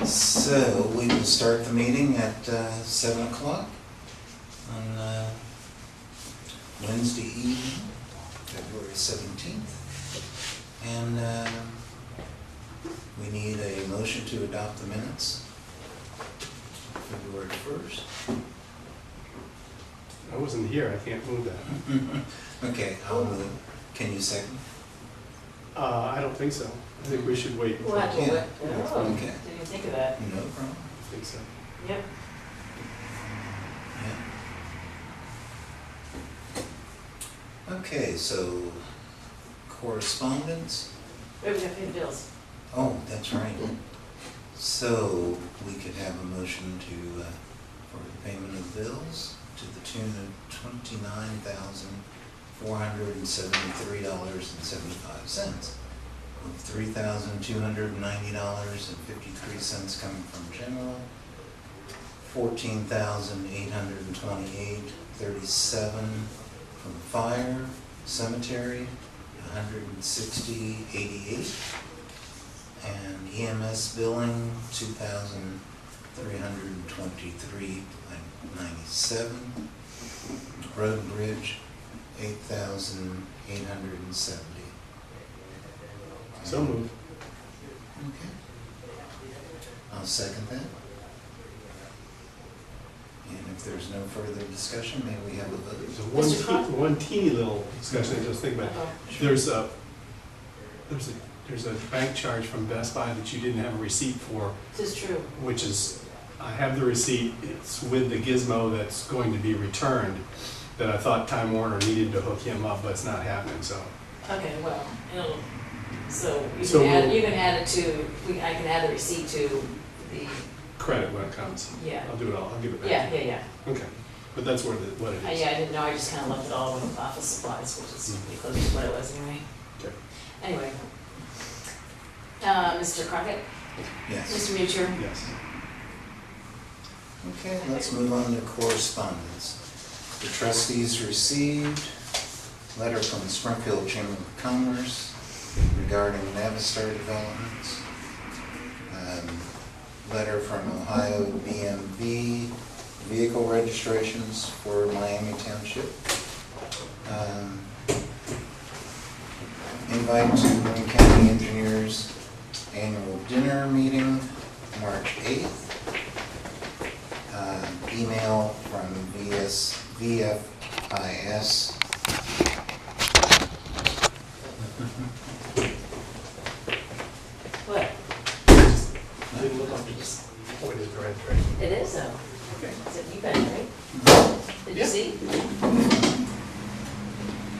So we will start the meeting at 7 o'clock on Wednesday evening, February 17th. And we need a motion to adopt the minutes, February 1st. I wasn't here, I can't move that. Okay, I'll move. Can you second? I don't think so. I think we should wait. We'll have to Yeah. wait. Oh, Okay. didn't even think of that. No problem. I think so. Yep. Yeah. Okay, so correspondence. Wait, we gotta pay the bills. Oh, that's right. So we could have a motion to, for the payment of bills to the tune of $29,473.75, with $3,290.53 coming from general, $14,828.37 from fire, cemetery, $160.88, and EMS billing, $2,323.97, road and bridge, $8,870. So moved. Okay. I'll second that. And if there's no further discussion, may we have a vote? There's Mr. Croft? one teeny little discussion I just think about. Uh-oh. There's a bank charge from Best Buy that you didn't have a receipt for, This is true. which is, I have the receipt, it's with the gizmo that's going to be returned, that I thought Time Warner needed to hook him up, but it's not happening, so. Okay, well, so So you can add it to, I can add the receipt to the, Credit when it comes. yeah. I'll do it all, I'll give it back. Yeah. Okay, but that's what it is. Yeah, I didn't know, I just kinda left it all with office supplies, which is pretty close to what it was anyway. Okay. Anyway. Mr. Crockett? Yes. Mr. Mutcher? Yes. Okay, let's move on to correspondence. The trustees received a letter from the Springfield Chamber of Commerce regarding Navistar developments. Letter from Ohio BMV, vehicle registrations for Miami Township. Invite to Boone County Engineers Annual Dinner Meeting, March 8th. Email from VFIS. What? Didn't look up, just, oh, it is right. It is though. Okay. Is it you got it, right? Did you Yeah. see?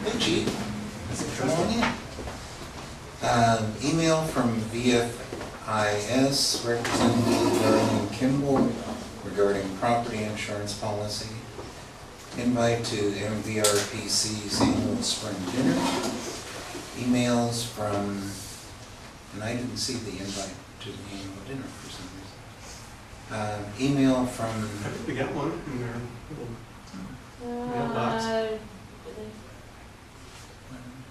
Hey, Chief. Come on in. Email from VFIS Representative Darlene Kimball regarding property insurance policy. Invite to MVRPC's annual spring dinner. Emails from, and I didn't see the invite to the annual dinner for some reason. Email from, I think we got one in there. Mailbox. Did they?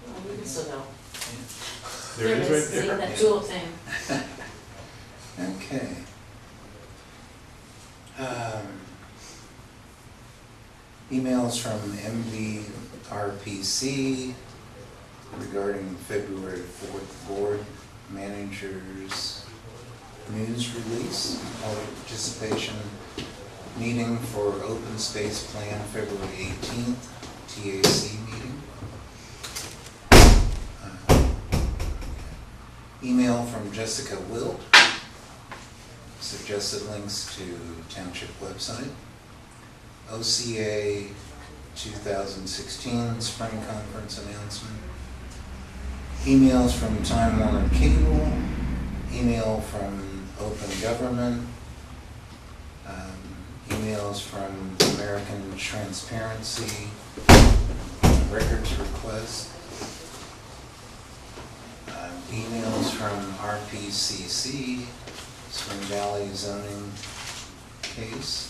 Oh, we can still go. There it is right See, there. that jewel thing. okay. Emails from MVRPC regarding February 4th board managers news release, public participation meeting for open space plan February 18th, TAC meeting. Email from Jessica Wilt, suggested links to Township website. OCA 2016 Spring Conference announcement. Emails from Time Warner Cable. Email from Open Government. Emails from American Transparency. Records request. Emails from RPCC, Spring Valley zoning case.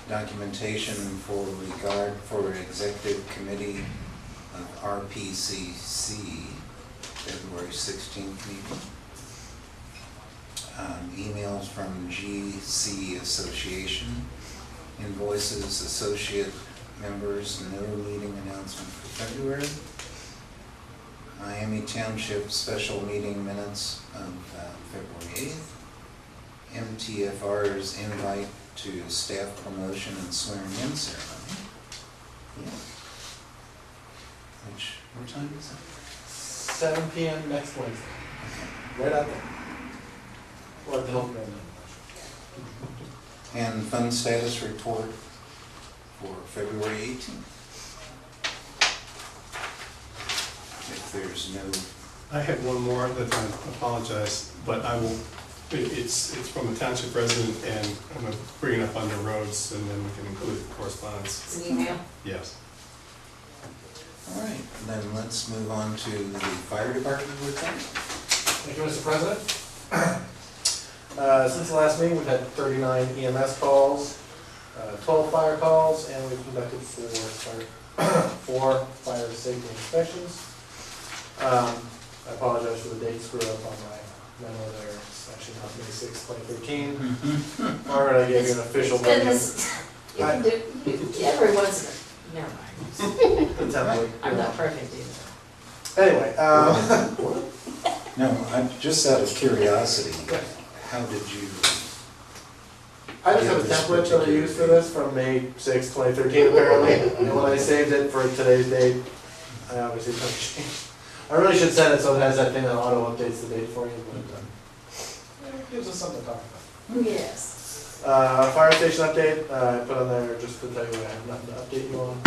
Documentation for executive committee of RPCC February 16th meeting. Emails from GC Association, invoices, associate members, no meeting announcement for February. Miami Township special meeting minutes of February 8th. MTFR's invite to staff promotion and swearing-in ceremony. Yeah. What time is it? 7 p.m. next Wednesday. Right out there. Or the Hilton Road. And fund status report for February 18th. If there's no, I had one more that I apologize, but I will, it's from a township resident, and I'm gonna bring it up under roads, and then we can include correspondence. It's an email. Yes. all right, then let's move on to the fire department report. Thank you, Mr. President. Since the last meeting, we've had 39 EMS calls, 12 fire calls, and we've conducted four fire safety inspections. I apologize for the date screw up on my memo there. It's actually not May 6, 2013. Margaret, I gave you an official It's been version. this, you can do, every once in a, never mind. The template. I'm not perfect either. Anyway, No, I'm just out of curiosity, how did you? I just have a template that I used for this from May 6, 2013 apparently, and when I saved it for today's date, I obviously took a change. I really should set it so it has that thing that auto updates the date for you, but it gives us something to talk about. Yes. Fire station update, I put on there just to tell you I have nothing to update you on.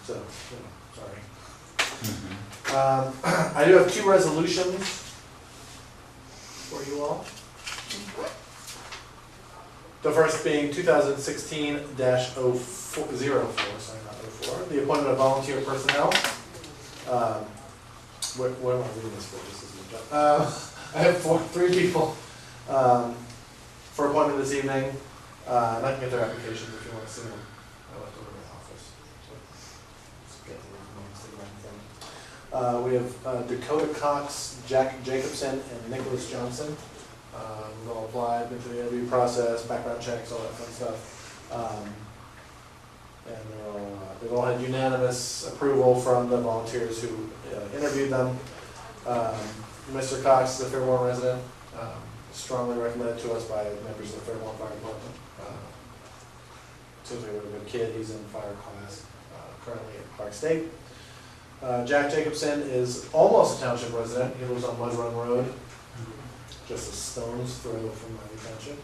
So, sorry. I do have 2 resolutions for you all. The first being 2016-04, sorry, not 04, the appointment of volunteer personnel. What am I reading this for? This is my job. I have 3 people for appointment this evening. And I can get their applications if you want to see them. I left over in my office. So, just get the names, stick around the thing. We have Dakota Cox, Jack Jacobson, and Nicholas Johnson. We've all applied, been through the interview process, background checks, all that fun stuff. And they've all had unanimous approval from the volunteers who interviewed them. Mr. Cox is a Fairborn resident, strongly recommended to us by members of the Fairborn Fire Department. Seems like a really good kid. He's in fire class currently at Clark State. Jack Jacobson is almost a township resident. He lives on Mud Run Road, just a stone's throw from Miami Township.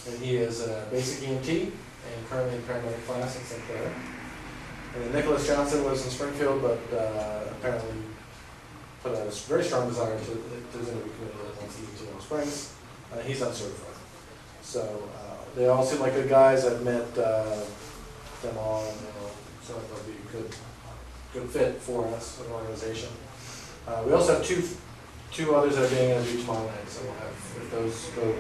And he is a basic EMT and currently in paramedic class in St. Clair. And then Nicholas Johnson lives in Springfield, but apparently put out a very strong desire to there's going to be committed that wants to leave to Warm Springs. He's uncertified. So they all seem like good guys. I've met them all, and they all seem like they'll be a good fit for us as an organization. We also have two others that are being interviewed tomorrow night, so we'll have, if those go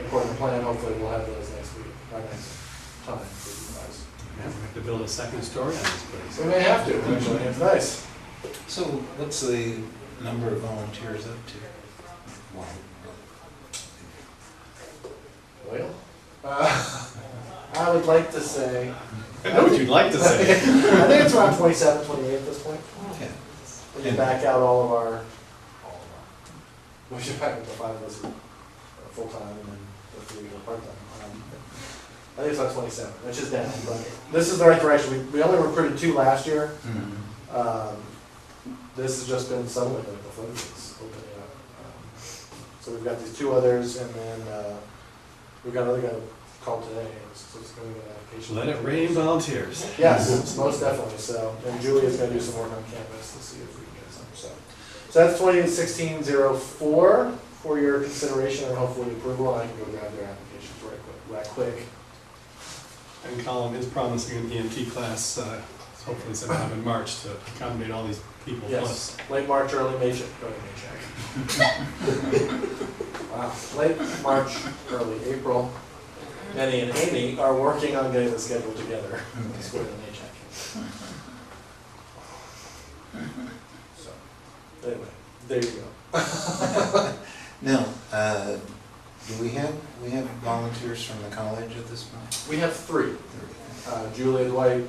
according to plan, hopefully we'll have those next week, or next time for you guys. We have to build a second story on this place. We may have to, actually, it's nice. So what's the number of volunteers up to? Wow. Well, I would like to say, I know what you'd like to I say. think it's around 27, 28 at this point. Okay. We can back out all of our, we should back up the 5 of us who are full-time and then the 3 who are part-time. I think it's like 27, which is down, but this is the right direction. We only recruited 2 last year. This has just been some of the floodgates opening up. So we've got these 2 others, and then we've got another guy called today, so it's going to get an application. Let it rain volunteers. Yes, most definitely. So, and Julia's going to do some work on campus to see if we can get some. So that's 2016-04 for your consideration and hopefully approval, and I can go grab their applications right quick. And Colin is promising an EMT class, hopefully sometime in March, to accommodate all these people. Yes, late March, early May check. Wow, late March, early April. Benny and Amy are working on getting the schedule together. Square the May check. So, anyway, there you go. Now, do we have volunteers from the college at this point? We have three, Julia Dwight,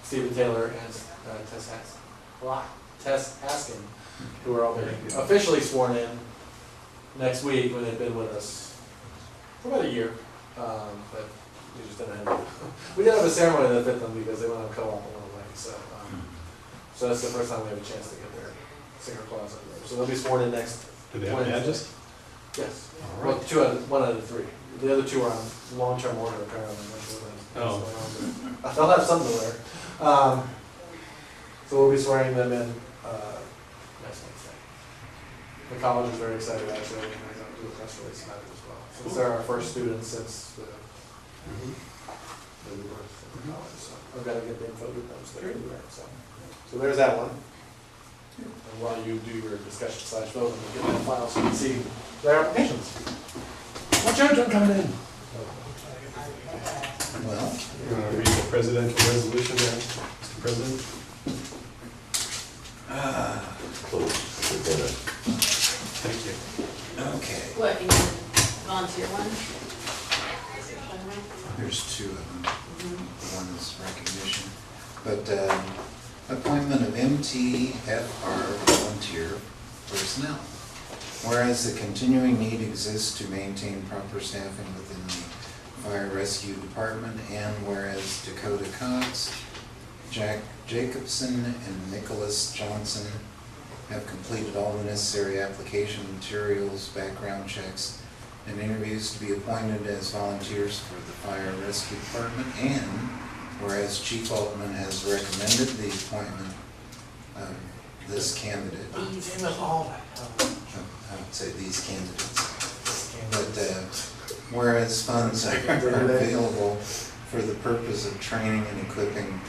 Stephen Taylor, and Tess Haskin, who are all being officially sworn in next week when they've been with us for about a year. But we just didn't have, we didn't have a ceremony that fit them because they went on co-op along the way. So that's the first time we have a chance to get their singer clause in there. So they'll be sworn in next Do they have Wednesday. badges? Yes. All Well, right. one out of the three. The other two are on long-term order apparently. I'm not sure what's Oh. going on, but they'll have something to wear. So we'll be swearing them in next Wednesday. The college is very excited actually. We're going to do a press release about it as well. Since they're our first students since the birth of the college. So I've got to get the info to them so they're there. So there's that one. And while you do your discussion/vote, we'll get that file so you can see their applications. Watch out, John coming in. Well, You want to read the presidential resolution there, Mr. President? Thank you. okay, What, you mean volunteer one? there's two of them. Mhm. One is recognition, but appointment of MTFR volunteer personnel. Whereas the continuing need exists to maintain proper staffing within the fire rescue department, and whereas Dakota Cox, Jack Jacobson, and Nicholas Johnson have completed all the necessary application materials, background checks, and interviews to be appointed as volunteers for the fire rescue department, and whereas Chief Altman has recommended the appointment of this candidate, I These. would say these candidates, but whereas funds are available for the purpose of training and equipping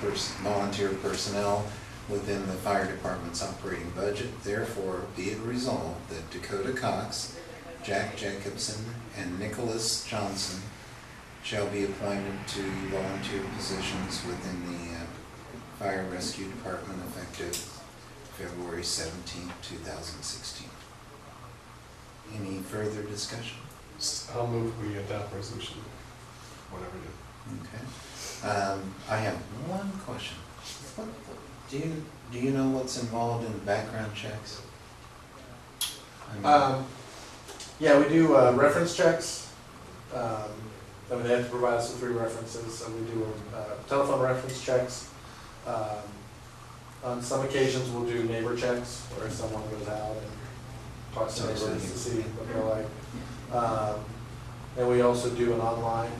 volunteer personnel within the fire department's operating budget, therefore be it resolved that Dakota Cox, Jack Jacobson, and Nicholas Johnson shall be appointed to volunteer positions within the fire rescue department effective February 17, 2016. Any further discussion? I'll move we adopt resolution, whatever you Okay. I have one question. Do you know what's involved in background checks? I mean, Yeah, we do reference checks. I mean, they have to provide us with 3 references, so we do telephone reference checks. On some occasions, we'll do neighbor checks, where someone goes out and talks to neighbors to see what they're like. And we also do an online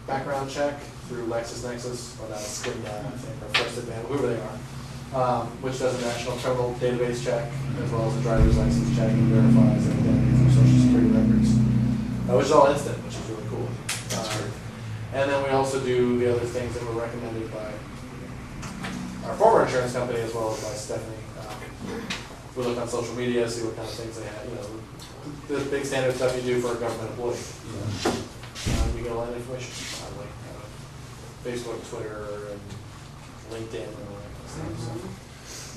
background check through LexisNexis, or that's Skindown, I think, or First Advantage, whoever they are, which does a national criminal database check, as well as a driver's license check, and verifies identity through social security records, which is all instant, which is really cool. That's great. And then we also do the other things that were recommended by our former insurance company, as well as by Stephanie. We look on social media, see what kind of things they have, the big standard stuff you do for a government employee. You get a lot of information, like Facebook, Twitter, and LinkedIn, and all that kind of stuff.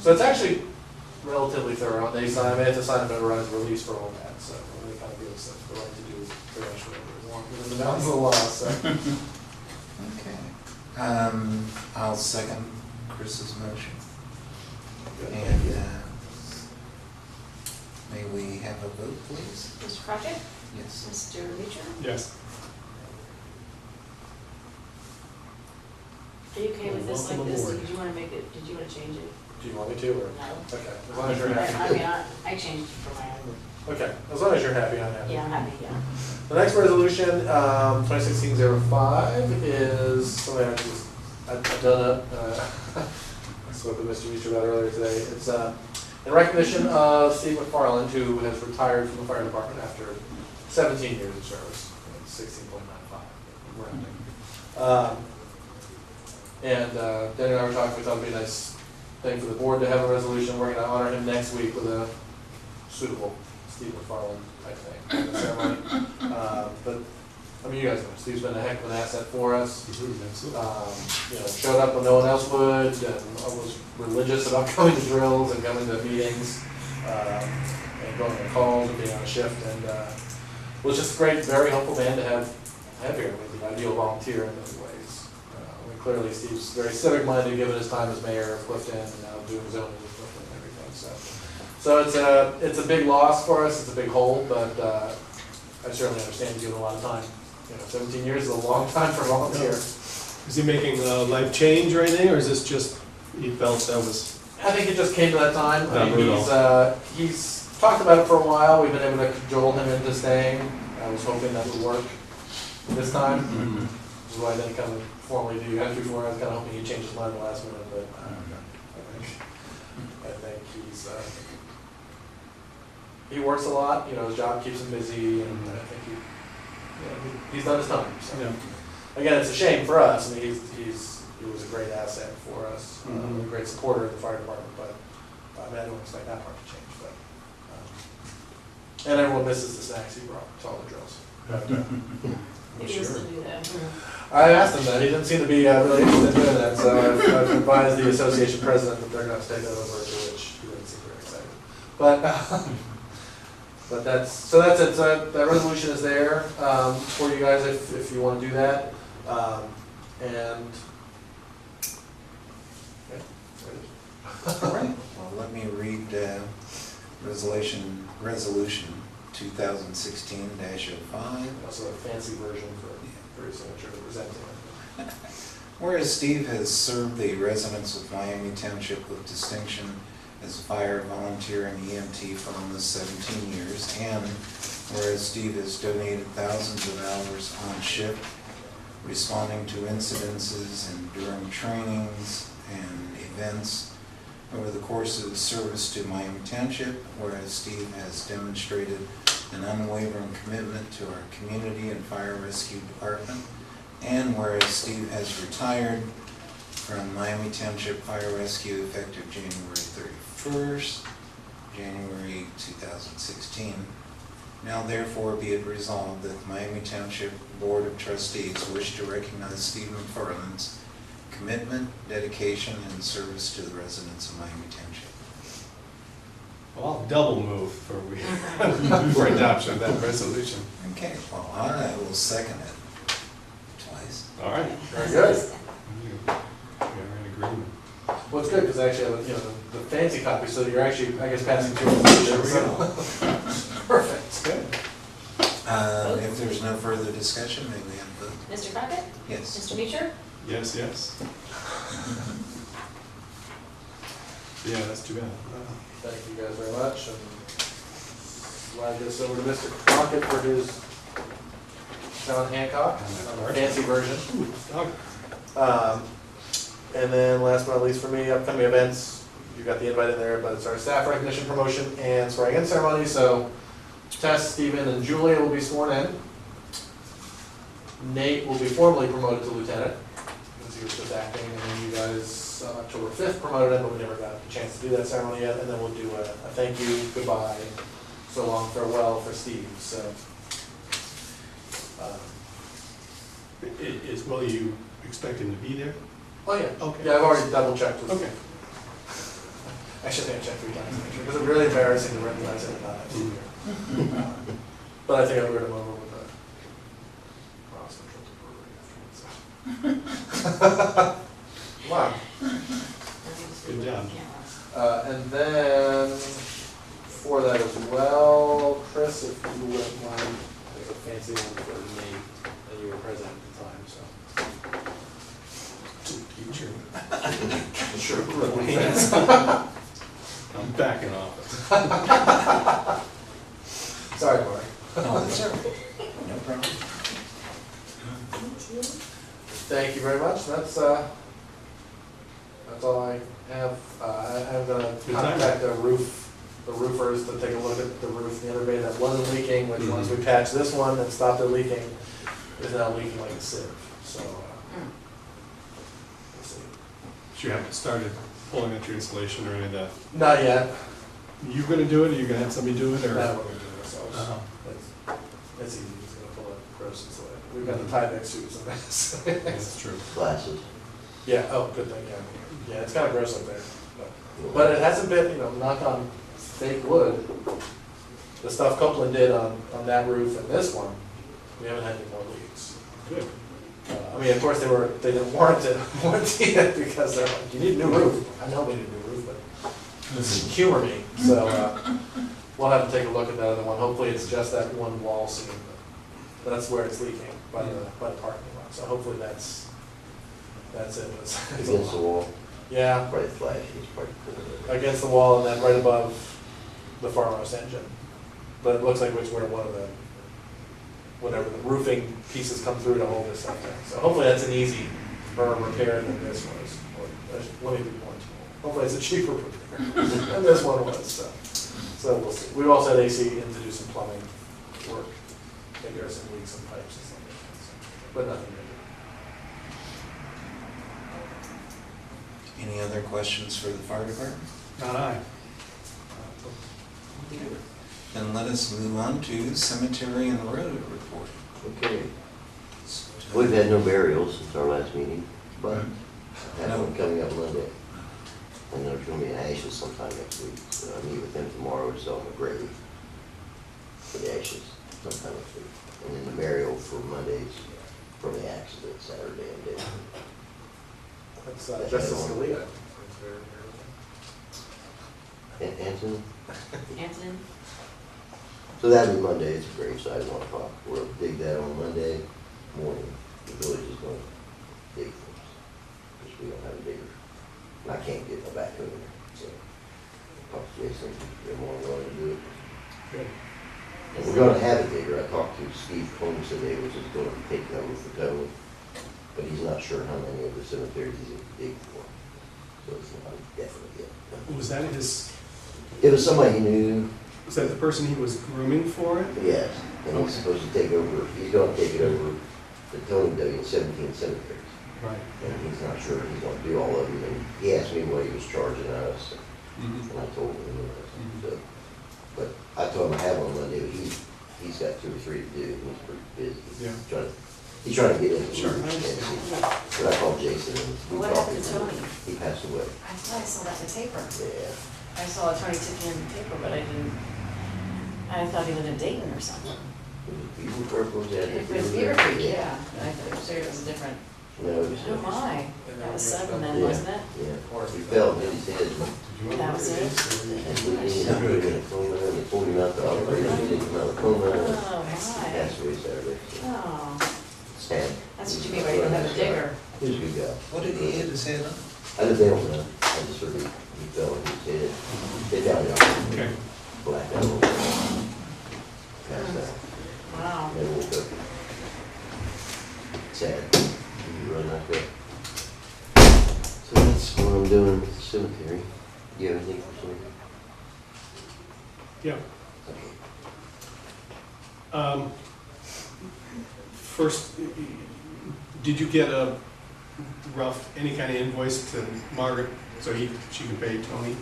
So it's actually relatively thorough. They sign, they have to sign a notarized release for all that, so they kind of give us the right to do pretty much whatever we want within the bounds of the law, so. Okay. I'll second Chris's motion. And may we have a vote, please? Mr. Crockett? Yes. Mr. Leacher? Yes. Are you okay with this like Welcome this? aboard. Did you want to make it, did you want to change it? Do you want me to, or? No. Okay, as long as you're I happy. mean, I changed it for my own. Okay, as long as you're happy, I'm happy. Yeah, I'm happy, yeah. The next resolution, 2016-05, is something I've done, I spoke with Mr. Meester about earlier today. It's in recognition of Steve McFarland, who has retired from the fire department after 17 years of service, 16.95, rounding. And Danny and I were talking, we thought it'd be a nice thing for the board to have a resolution. We're going to honor him next week with a suitable Steve McFarland type thing, ceremony. But I mean, you guys know, Steve's been a heck of an asset for us. Absolutely. You know, showed up when no one else would, and was religious about coming to drills and coming to meetings, and going on calls and being on shift, and was just a great, very helpful man to have here. I mean, the ideal volunteer in many ways. I mean, clearly Steve's very civic-minded, given his time as mayor of Clifton, and now doing zoning with Clifton and everything, so it's a big loss for us, it's a big hole, but I certainly understand he's given a lot of time. You know, 17 years is a long time for a volunteer. Is he making a life change or anything, or is this just, he felt that was? I think it just came to that time. I Not mean, brutal. he's talked about it for a while. We've been able to cajole him into staying. I was hoping that would work this time. Mm-hmm. Which is why I didn't come and formally do you guys before. I was kind of hoping he'd change his mind at the last minute, but I think he works a lot. You know, his job keeps him busy, and I think he's done his time. So. Yeah. Again, it's a shame for us. I mean, he was a great asset for us, a great supporter of the fire department, but I mean, I don't expect that part to change. But and everyone misses the snacks he brought to all the drills. But, He used to do that. I asked him that. He didn't seem to be really interested in doing that, so I've advised the association president that they're going to take that over, to which he didn't seem very excited. But that's it. So that resolution is there for you guys if you want to do that. And yeah, there it is. All right, well, let me read resolution 2016-05. Also a fancy version for your signature to present to him. Whereas Steve has served the residents of Miami Township with distinction as a fire volunteer and EMT for almost 17 years, and whereas Steve has donated thousands of hours on shift, responding to incidences and during trainings and events over the course of his service to Miami Township, whereas Steve has demonstrated an unwavering commitment to our community and fire rescue department, and whereas Steve has retired from Miami Township Fire Rescue effective January 31st, January 2016. Now therefore be it resolved that the Miami Township Board of Trustees wish to recognize Steve McFarland's commitment, dedication, and service to the residents of Miami Township. Well, I'll double move for adoption of that resolution. Okay, well, I will second it twice. All right. Very good. We're in agreement. Well, it's good because I actually have the fancy copy, so you're actually, I guess, passing through resolutions. There we go. Perfect. Good. If there's no further discussion, may we have a vote? Mr. Crockett? Yes. Mr. Beecher? Yes, yes. Yeah, that's too bad. Thank you guys very much. And slide this over to Mr. Crockett for his John Hancock, fancy version. And then last but not least for me, upcoming events. You got the invite in there, but it's our staff recognition, promotion, and swearing in ceremony. So Tess, Stephen, and Julia will be sworn in. Nate will be formally promoted to lieutenant, because he was just acting, and then you guys, October 5th, promoted him, but we never got a chance to do that ceremony yet, and then we'll do a thank you, goodbye, so long, farewell for Steve, so. Will you expect him to be there? Oh, yeah. Okay. Yeah, I've already double checked with Okay. Steve. Actually, I think I checked 3 times, to make sure, because it's really embarrassing to recognize him and not have Steve here. But I think I lured him over with a cross control brewery afterwards, so. Wow. Good job. And then, for that as well, Chris, if you wouldn't mind, there's a fancy one for me, and you were president at the time, so. Future. Sure. I'm back in office. Sorry, Mark. Oh, that's all right. No problem. Thank you very much, that's all I have. I'm gonna contact the roofers to take a look at the roof the other day that wasn't leaking, which once we patched this one and stopped it leaking, is now leaking like a sieve, so, we'll see. You haven't started pulling out your installation or any of that. Not yet. You gonna do it, or you gonna have somebody do it, or? No, we're gonna do it ourselves. Uh-huh. It's easy, just gonna pull it, gross and so we've got the Tyvek suits in this. That's true. Glasses. Yeah, oh, good thing, yeah. Yeah, it's kind of gross up there. But it hasn't been, you know, knock on fake wood. The stuff Copeland did on that roof and this one, we haven't had any more leaks. Good. I mean, of course, they didn't warranty it because they're like, you need a new roof. I know we need a new roof, but humor me. So we'll have to take a look at that other one. Hopefully it's just that one wall seam. That's where it's leaking by the parking lot. So hopefully that's it. It's Against the wall, yeah, probably flashy, it's probably cool. against the wall and then right above the farmhouse engine. But it looks like it's where one of the, whatever, the roofing pieces come through to hold this up there. So hopefully that's an easy repair than this was. Or, let me be more. Hopefully it's a cheaper repair than this one was, so we'll see. We've also had AC in to do some plumbing work. I think there are some leaks and pipes and stuff like that, so, but nothing major. Any other questions for the fire department? Not I. Then let us move on to cemetery and road report. Okay. We've had no burials since our last meeting, but I have one coming up Monday. And there's gonna be an ashes sometime next week, so I meet with them tomorrow to sell them a grave for the ashes sometime next week. And then the burial for Mondays from the accident, Saturday and day. That's Justice Scalia. And Anton, Anton? so that'll be Monday, it's a graveside at 1 o'clock. We'll dig that on Monday morning. The village is gonna dig for us, because we don't have a digger. And I can't get my backhoe in there, so talk to Jason, they're more willing to do it. Good. And we're gonna have a digger. I talked to Steve Combs today, which is gonna take over for Tony, but he's not sure how many of the cemeteries he's gonna dig for. So it's not definite yet. Was that his, It was somebody he knew, was that the person he was grooming for it? yes, and he's supposed to take over, he's gonna take it over the Tony W. 17 cemeteries. Right. And he's not sure if he's gonna do all of them, and he asked me what he was charging us, Mhm. and I told him, so. But I told him I have on Monday, but he's got 2 or 3 to do, and he's pretty busy. Yeah. He's trying to get in. Sure. But I called Jason and we What talked. happened to Tony? He passed away, I thought I saw that in the paper. yeah. I saw Tony Tippy in the paper, but I thought he lived in Dayton or something. He was where was that? It was Beaver Creek, yeah. I figured it was a different, No, it was. oh my, that was 7 then, Yeah. wasn't it? Yeah, he fell and hit his head. That was it? And we ended up putting him in a coma, and they pulled him out the operating, he didn't come out of the coma. and Oh, He my. passed away Saturday. So Oh, sad. that's what you mean by you don't have a digger. He was a good guy. What did he hit his head on? They don't know. I just heard he fell and hit his head. They found him Okay. black out. Passed out. Wow. Never woke up. Sad. You run like that. So that's what I'm doing with the cemetery. Do you have anything for cemetery? Yeah. Okay. First, did you get a rough, any kind of invoice to Margaret so she can pay Tony?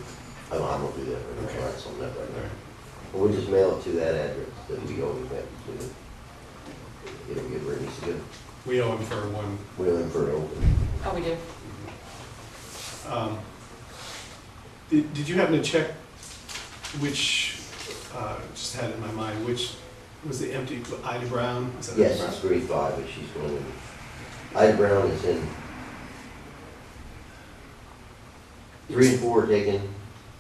I don't do that right Okay. now. That's on that right All now. right. We'll just mail it to that address that we always have to. It'll get where it needs to go. We owe him for one. We're in for an open. Oh, we do? Did you happen to check which, just had it in my mind, which was the empty, Ida Brown? Is that Ida Yes, Brown? it's grade 5, but she's going in. Ida Brown is in 3 and 4 are taken.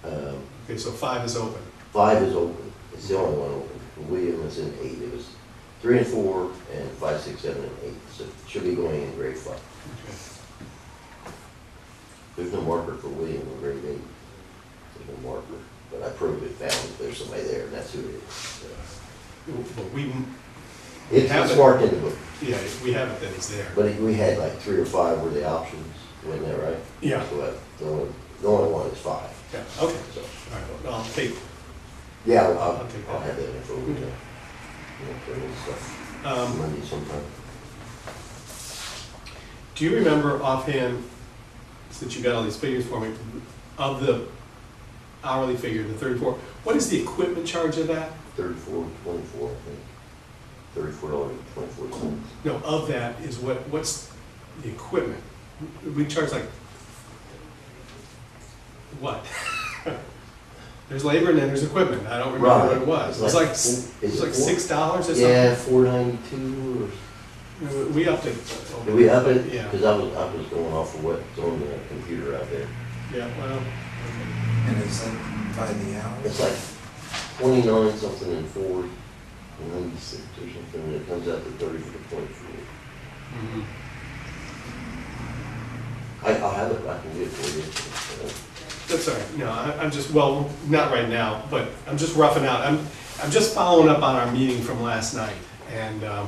Okay, so 5 is open. 5 is open. It's the only one open. William is in 8. It was 3 and 4 and 5, 6, 7, and 8. So it should be going in grade 5. Okay. There's no marker for William in grade 8. There's no marker. But I proved it, found that there's somebody there, and that's who it is. So Well, we, it's marked in the book. yeah, we have it that it's there. But we had like 3 or 5 were the options, wasn't that right? Yeah. So the only one is 5. Yeah, okay. So, All right, well, I'll take, yeah, I'll take that. I'll have that info. Okay. For any stuff. Monday sometime. do you remember offhand, since you got all these figures for me, of the hourly figure, the 34, what is the equipment charge of that? 34, 24, I think. $34.24. No, of that is what's the equipment? We charge like, what? There's labor and then there's equipment. I don't remember what it was. It's like $6 or something? Yeah, $4.92 or, We upped it. did we up it? Yeah. Because I was going off of what's on the computer out there. Yeah, well, And is that by the hour? It's like 29 something and 4.96 or something, and it comes out to 34.4. mhm. I'll have it, I can get it for you. That's all right. No, I'm just, well, not right now, but I'm just roughing out. I'm just following up on our meeting from last night. And I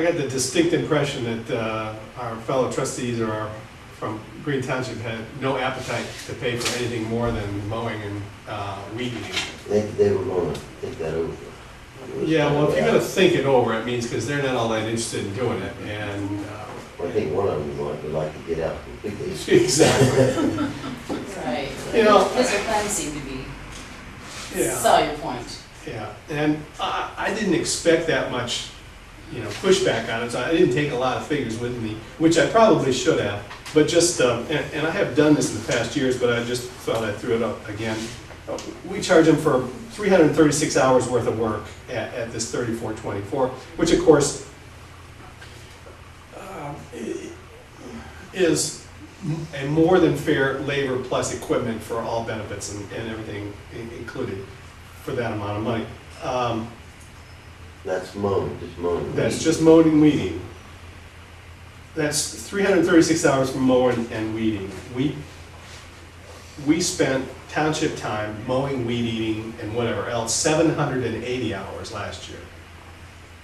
got the distinct impression that our fellow trustees from Green Township had no appetite to pay for anything more than mowing and weed eating. They were gonna think that over. Yeah, well, if you're gonna think it over, it means because they're not all that interested in doing it. And I think one of them would like to get out completely. exactly. Right. You know- Mr. Clem seemed to be, Yeah. saw your point. Yeah, and I didn't expect that much, pushback on it, so I didn't take a lot of figures with me, which I probably should have, but just, and I have done this in the past years, but I just thought I'd throw it up again. We charge them for 336 hours worth of work at this $34.24, which of course is a more than fair labor plus equipment for all benefits and everything included for that amount of money. That's mowing, just mowing. That's just mowing and weeding. That's 336 hours for mowing and weeding. We spent township time mowing, weed eating, and whatever else, 780 hours last year.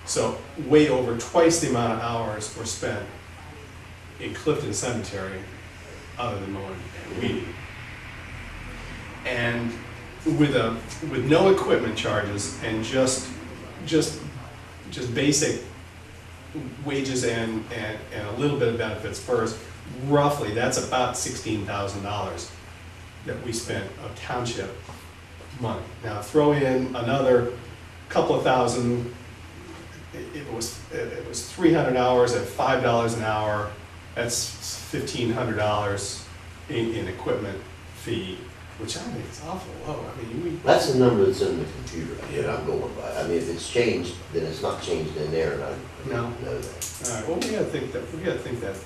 So way over twice the amount of hours were spent in Clifton Cemetery other than mowing and weeding. And with no equipment charges and just basic wages and a little bit of benefits first, roughly, that's about $16,000 that we spent of township money. Now throw in another couple of thousand, it was 300 hours at $5 an hour, that's $1,500 in equipment fee, which I think is awful low. I mean, That's the number that's in the computer that I'm going by. I mean, if it's changed, then it's not changed in there, and I No. didn't know that. all right, well, we gotta think that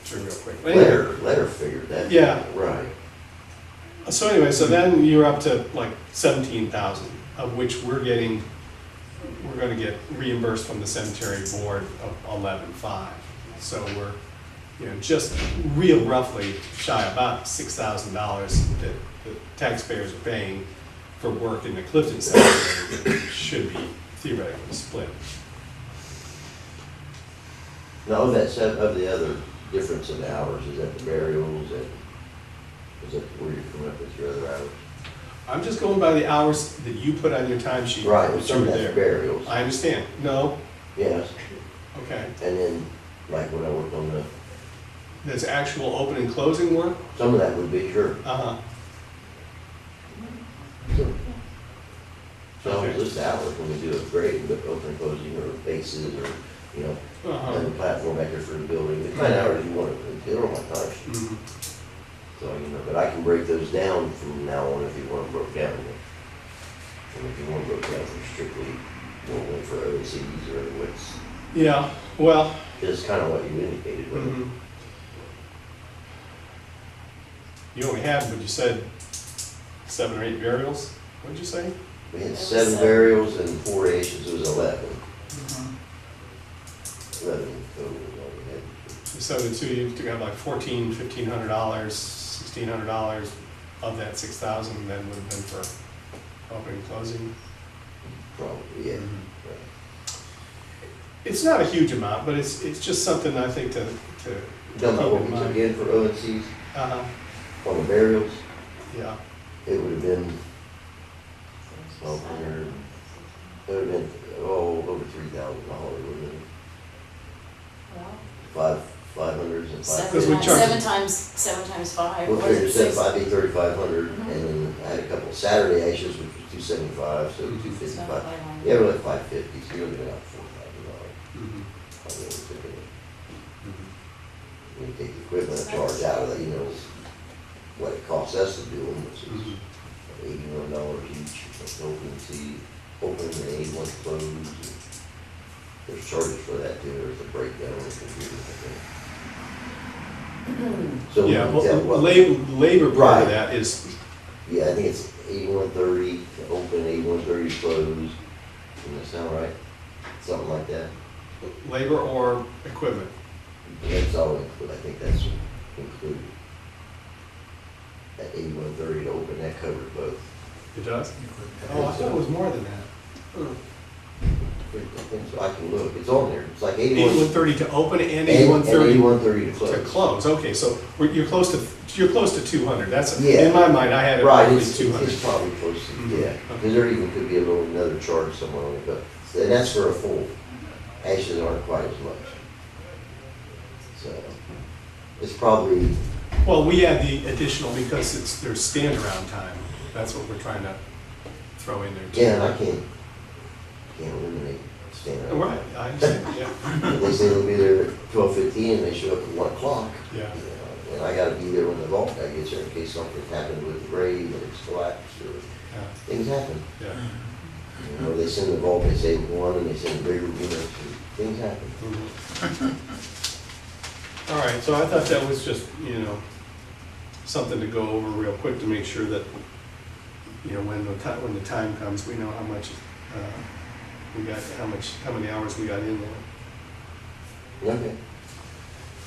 through real quick. But anyway, Letter figured that. Yeah. Right. so anyway, so then you're up to like 17,000, of which we're gonna get reimbursed from the cemetery board of 11,500. So we're, just real roughly shy about $6,000 that the taxpayers are paying for work in the Clifton Cemetery that should be theoretically split. Now, of the other difference in hours, is that the burials, is that where you're coming up with your other hours? I'm just going by the hours that you put on your timesheet. Right, that some you of were that's there. burials, I understand. No, yes, okay. and then, like when I worked on That's actual open and closing work? some of that would be, sure. Uh-huh. So Okay. this hours when we do a grade, but open and closing, or bases, or, Uh-huh. and the platform back there for the building, the kind of hours you want to, they're on my time sheet. Mhm. So, but I can break those down from now on if you want them broke down. And if you want them broke down for strictly, one for OCs or what's, Yeah, well, just kind of what you indicated, wasn't it? mhm. You only had, but you said 7 or 8 burials? What'd you say? We had It was 7 seven. burials and 4 ashes, it was 11. Mhm. 11 total is all we had. So the two, you have like $1,500, $1,600 of that 6,000 then would have been for opening and closing. Probably, yeah. Mhm. It's not a huge amount, but it's just something I think to Done my keep in workings mind. again for ONCs, Uh-huh, on the burials, yeah. it would have been, oh, it would have been, over $3,000, wouldn't it? Well, 500s and Because 550s. we charge- Seven times five. We'll what is figure it, seven, six? five, be 3,500, Mhm. and then I had a couple of Saturday ashes, which was 275, so Mhm. 255. 500. Yeah, we're like 550, so you're looking at $4,000. Mhm. I mean, it's looking at- Mhm. when you take the equipment charge out of that, you know, what it costs us to do them, which is Mhm. $81 each, open seat, open and 81 closed. There's charges for that too, there's a breakdown on the computer, I think. So we Yeah, can tell well, what. labor part Right. of that is, Yeah, I think it's 8130 to open, 8130 to close. Does that sound right? Something like that? labor or equipment. That's all included, I think that's included. At 8130 to open, that covers both. It does? Oh, I thought it was more than that. I think so, I can look, it's on there, it's like 8130 to open and And 8130 8130 to close. to close. Okay, so you're close to 200. That's, Yeah. in my mind, I had it Right, roughly it's 200. probably close to, Mhm. yeah, because there even could be a little, another charge somewhere on it, but, and that's for a full. Ashes aren't quite as much. So, it's probably, Well, we add the additional because there's stand around time. That's what we're trying to throw in there too. yeah, and I can't eliminate standing. Oh, right, I understand, yeah. They say they'll be there at 12:15 and they show up at 1 o'clock. Yeah. You know, and I gotta be there when the vault guy gets there in case something happened with the grave and it's collapsed or Yeah, things happen. yeah. You know, they send the vault, they say one and they send bigger units, and things happen. Mhm. All right, so I thought that was just, something to go over real quick to make sure that, when the time comes, we know how much we got, how many hours we got in there. Okay.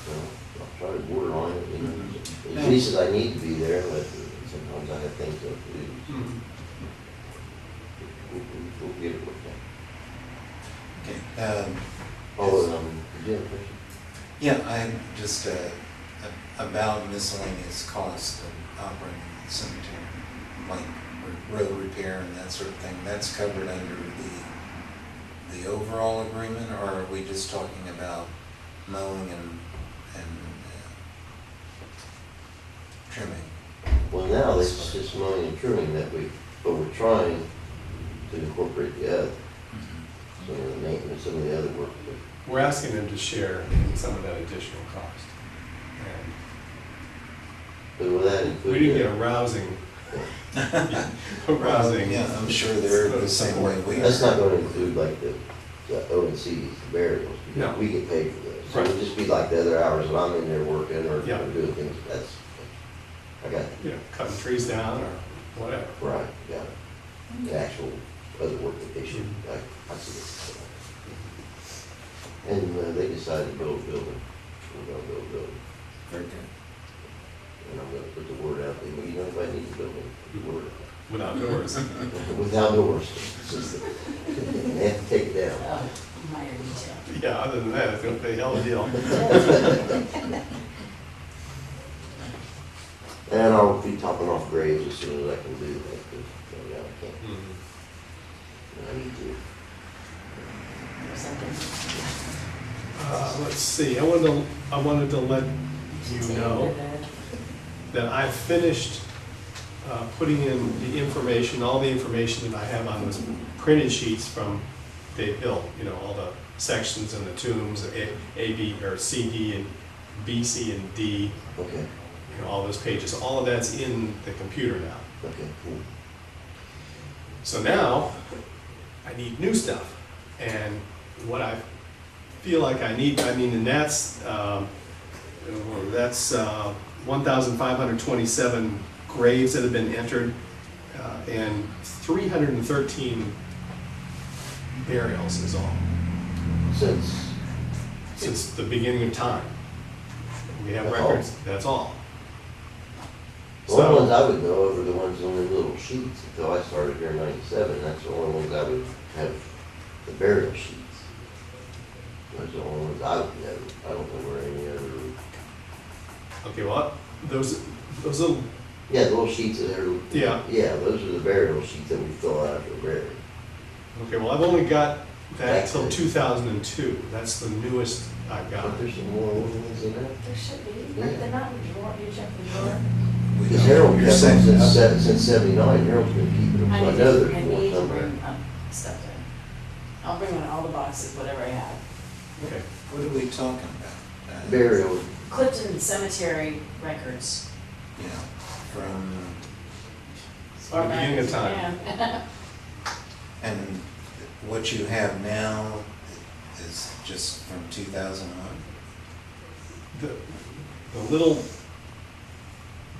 Well, I'll try to borderline it, you know, as least as I need to be there, but sometimes I have things to do. Mhm. We'll get it worked out. Okay, Oh, did you have a question? yeah, I'm just, about miscellaneous costs of operating the cemetery, like road repair and that sort of thing, that's covered under the overall agreement, or are we just talking about mowing and trimming? Well, now it's just mowing and trimming that but we're trying to incorporate the other, some of the maintenance, some of the other work. We're asking them to share in some of that additional cost. And But with that include. we didn't get a rousing, Yeah, I'm sure they're the same way we are. That's not gonna include like the O and C's, the burials, No. because we get paid for those. So Right. it'll just be like the other hours that I'm in there working or Yeah. doing things, I got, cutting trees down or whatever. right, got it. The actual other work that they should, I see it. And they decided to build a building, we're gonna build a building, Very good. and I'm gonna put the word out there, you know, if I need a building, put the word out. Without doors. Without doors. They have to take it down. Oh, minor detail. Yeah, other than that, it's gonna be a hell of a deal. And I'll be topping off graves as soon as I can do that, because, I can't, Mhm. I need to. Or something. Let's see, I wanted to let you know that I've finished putting in the information, all the information that I have on those printed sheets from Dave Hill, all the sections and the tombs, A, B, or C, D, and B, C, and D, Okay, all those pages, all of that's in the computer now. okay, cool. So now, I need new stuff, and what I feel like I need, and that's 1,527 graves that have been entered, and 313 burials is all, since the beginning of time. We have That's all? records, that's all. The only ones So, I would know are the ones on the little sheets until I started here in '97, that's the only ones I would have, the burial sheets. Those are the only ones I would know, I don't know where any other, okay, well, those little, yeah, the little sheets that are. Yeah. Yeah, those are the burial sheets that we fill out after burial. okay, well, I've only got That till Back then. 2002, that's the newest I've got. But there's some more old ones in that. There should be, Yeah. they're not in the drawer, you check the drawer. We Because don't- Harold you're kept them saying- since '79, Harold's been keeping them, so I know there's I more need to somewhere. bring up stuff there. I'll bring in all the boxes, whatever I have. Okay. What are we talking about? Burial, Clifton Cemetery records. You know, from, From the beginning of time. Yeah. and what you have now is just from 2001? The little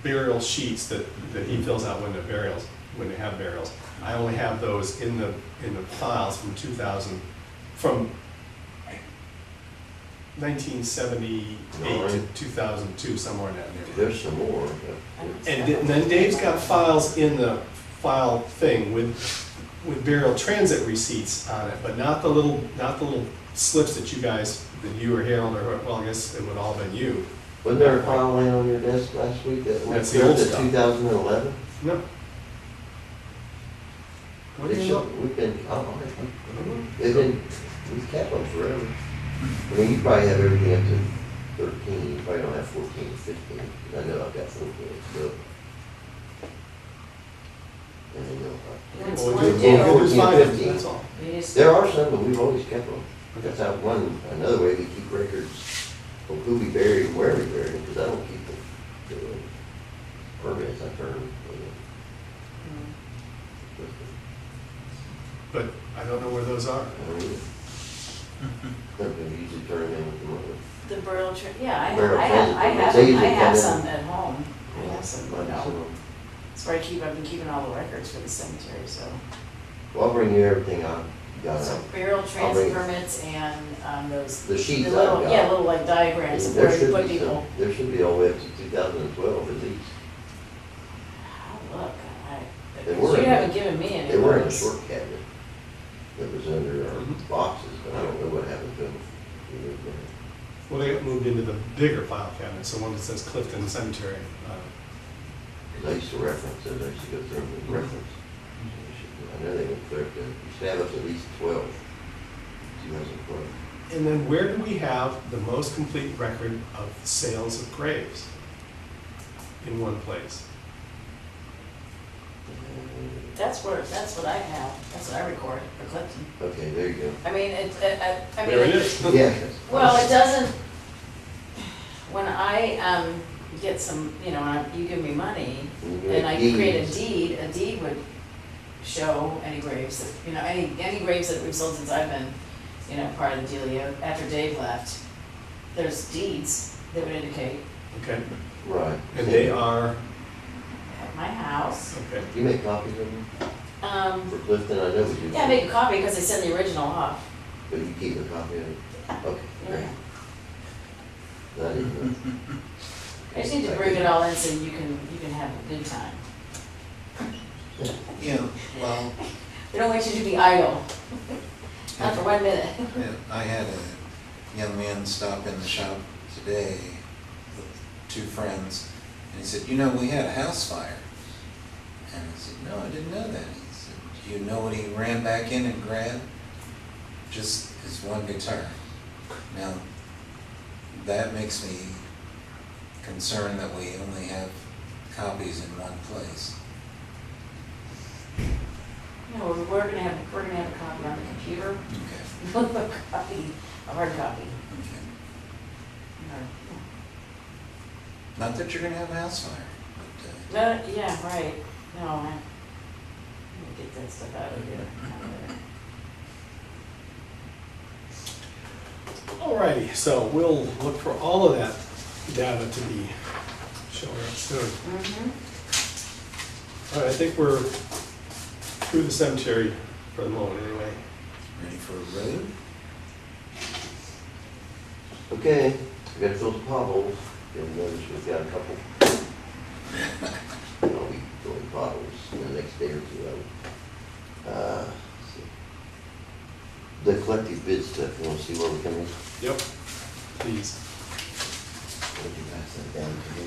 burial sheets that he fills out when they have burials, I only have those in the files from 2000, from 1978 to 2002, somewhere in that neighborhood. there's some more. And then Dave's got files in the file thing with burial transit receipts on it, but not the little slips that you or Harold, or, well, I guess it would all been you. Wasn't there a file laying on your desk last week that was That's the old to stuff. 2011? No. What do They you should- know? We've been, they've been, we've kept them forever. I mean, you probably have everything up to 13, you probably don't have 14, 15. I know I've got 14, so. And I know, That's Well, one we due. do- we'll just 14, find it, 15. that's all. We just- there are some, but we've always kept them. That's how another way we keep records of who we buried and where we buried them, because I don't keep them. Permits, I turn them. But I don't know where those are. I don't either. Sometimes you usually turn them in with the mother. The burial, yeah, I Burial have, transit, they I usually have come in. some at home. I have some, Might be some of them. That's where I've been keeping all the records for the cemetery, so. Well, I'll bring you everything I've got. So burial I'll transit bring- permits and, those. The sheets the little- I've got. Yeah, little like diagrams of There where you should put be people. there should be all the way up to 2012 at least. Oh, look, They were you in haven't the- given me any They of were in the those. short cabinet that was under our Mhm. boxes, but I don't know what happened to them. We moved them. Well, they got moved into the bigger file cabinet, so one that says Clifton Cemetery. 'Cause I used to reference it, I used to go through them and reference. I know they went clear to, you should have up to at least 12, 2012. And then where do we have the most complete record of sales of graves? In one place. That's what I have, that's what I record for Clifton. Okay, there you go. I mean, I mean. There it is. Yeah. Well, it doesn't, when I, get some, you give me money, and I create a deed would show any graves that, any graves that we've sold since I've been, part of the dealio. After Dave left, there's deeds that would indicate Okay, Right. and they are, at my house. okay. You make copies of them for Clifton, I know we do. Yeah, I make a copy because they send the original off. But you keep a copy of it? Okay, great. Yeah. That is good. I just need to bring it all in so you can have a good time. Yeah, well, They don't want you to be idle, not for 1 minute. I had a young man stop in the shop today with two friends, and he said, we had a house fire. And I said, no, I didn't know that. He said, do you know what he ran back in and grabbed? Just his one guitar. Now, that makes me concerned that we only have copies in one place. No, we're gonna have a copy on the computer, Okay, a hard copy. okay. Or- Not that you're gonna have a house fire, but, No, yeah, right, no, I'm gonna get that stuff out of here. Alrighty, so we'll look for all of that data to be showing up soon. Mm-hmm. All right, I think we're through the cemetery for the moment anyway. ready for a road? Okay, we gotta fill the potholes. You'll notice we've got a couple. I'll be filling potholes in the next day or two. Let's see. The collective bid stuff, you wanna see where we come in? Yep. Please. Would you pass that down to me?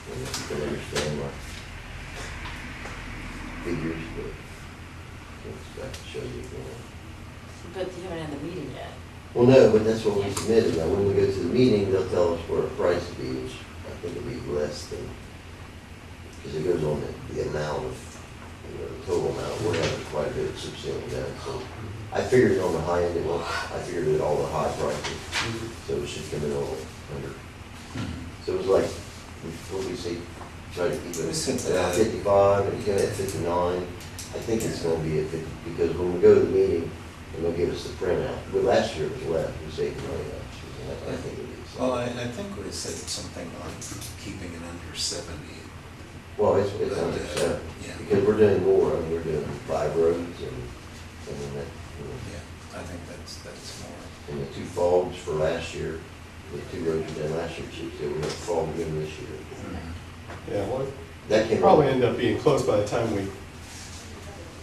You can understand my figures, but I can show you again. But you haven't had the meeting yet. Well, no, but that's what we submitted. Now, when we go to the meeting, they'll tell us what our price will be, which I think will be less than, because it goes on the amount of, you know, the total amount, we're having quite a bit of substantial down, so. I figured it on the high end, I figured it all the high prices, so it should come in a little under. So it was like, what did we say, try to keep it We said, at 55, and it's gonna at 59. I think it's gonna be at 50, because when we go to the meeting, and they'll give us the printout, but last year it was less, we saved money last year, and I think it is. Well, I think we said something like keeping it under 70. Well, it's But, under 7, yeah. because we're doing more, I mean, we're doing 5 roads, and then that, you know, Yeah, I think that's more. and the 2 fogs for last year, the 2 roads we did last year, so we have fog again this year. Yeah, well, That came. probably end up being close by the time we,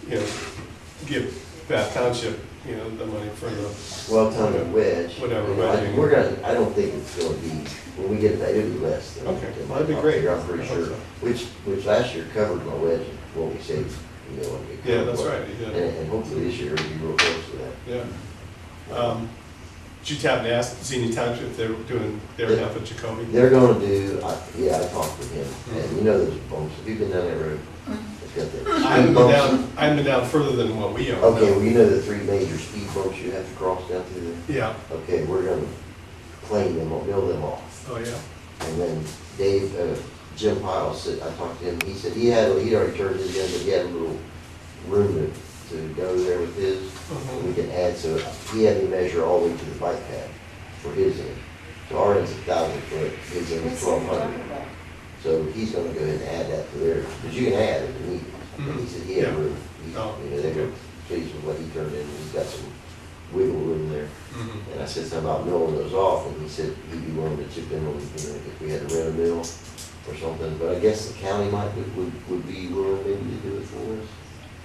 you know, give Bath Township, you know, the money for the, Well, time to wedge. Whatever, You know, wedging. We're gonna, I don't think it's gonna be, when we get it, it'll be less than. Okay, than that'd be my great. figure, I'm pretty I hope sure, so. which last year covered my wedging, what we saved, you know. when we yeah, covered that's what- right, you did. And hopefully this year it'll be real close to that. Yeah. Did you happen to ask Xenia Township if they were doing their half at Jacoby? They're gonna do, yeah, I talked with him, and you know those bumps, have you been down that road? It's got the I haven't speed been bumps. down, I haven't been down further than what we own. Okay, no. well, you know the 3 major speed bumps you have to cross down through there? Yeah, Okay, we're gonna plane them, build them off. oh, yeah. And then Dave, Jim Pyle said, I talked to him, he said he'd already turned his in, but he had a little room to go there with his. And we can add, so he had me measure all the way to the bike path for his end. So our end's 1,000 foot, his end is 1,200. So he's gonna go ahead and add that to theirs, because you can add if you need it. And he said he had Yeah. room. Oh, You know, they were okay. pleased with what he turned in, he's got some wiggle room there. Mhm. And I said something about milling those off, and he said he'd be willing to chip in on, you know, if we had to rent a mill or something. But I guess the county would be willing maybe to do it for us.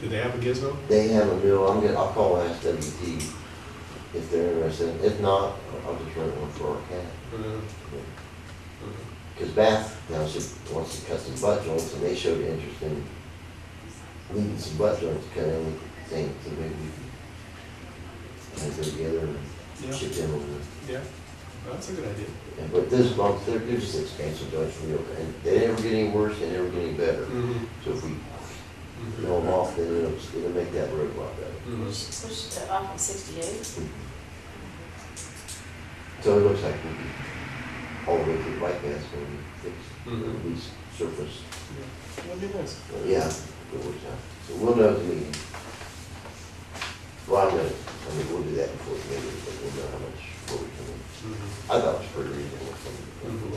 Do they have a gizmo? They have a mill, I'll call SWT if they're interested. If not, I'll just rent one for our cat. Mhm. Because Bath Township wants to cut some butt joints, and they showed interest in leaving some butt joints cut in with the thing, so maybe we can kind of go together and Yeah. chip in on it. Yeah, that's a good idea. And but this bumps, they're just expansion joints for real, and they never get any worse, they never get any better. Mhm. So if we Mhm. mill them off, then it'll make that road a lot better. Mhm. Push off on 68. So it looks like we'll be, all the way to the bike path's gonna be fixed, Mhm. at least surface. That'd be nice. Yeah, it works out. So we'll know at the meeting. Well, we'll do that before the meeting, but we'll know how much before we come in. Mhm. I thought it was pretty reasonable. Mhm.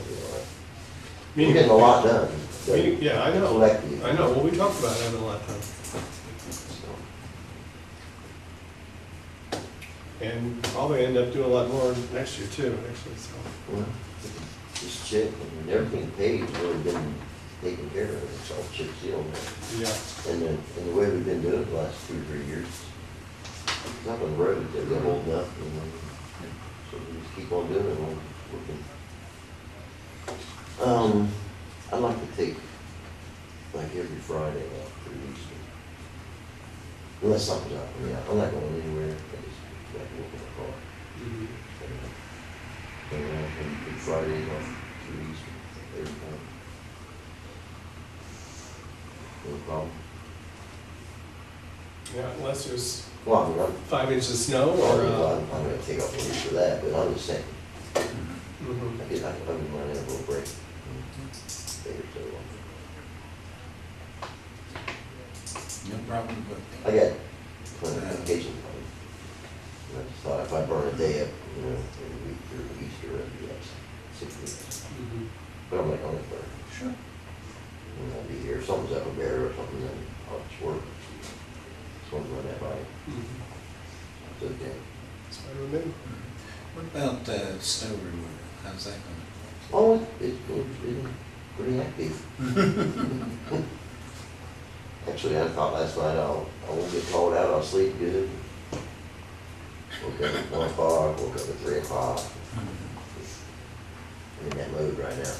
We're getting a lot done. Meaning- yeah, I know. Collectively. I know, well, we talked about having a lot of time. So, And probably end up doing a lot more next year too, actually, so. well, just chip, and everything paved, really been taken care of, it's all chip seal now. Yeah. And the way we've been doing it the last 2 or 3 years, it's not on the road, they've been holding up, you know. So we just keep on doing it, we're working. I'd like to take, like every Friday off through Easter. Unless something's up, yeah, I'm not going anywhere, I just like to work in the car. Mhm. So, and Fridays off through Easter, every time. No problem. Yeah, unless there's Well, I mean, 5 inches of snow I'm or, gonna take off a week for that, but I'm just saying, mhm. I wouldn't mind having a little break. Day or so. No problem with I me. got plenty of vacation time. And I just thought if I burn a day up, you know, every week through Easter, it'd be like 6 weeks. Mhm. But I'm like, I'm gonna burn. Sure. And I'll be here, something's up a bear or something, then I'll just work. Just want to run that by. Mhm. It's okay. That's fine with me. What about snow removal? How's that going? Oh, it's been pretty active. Actually, I thought last night I won't get called out, I'll sleep good. Woke up at 1 o'clock, woke up at 3 o'clock. I'm in that mode right now.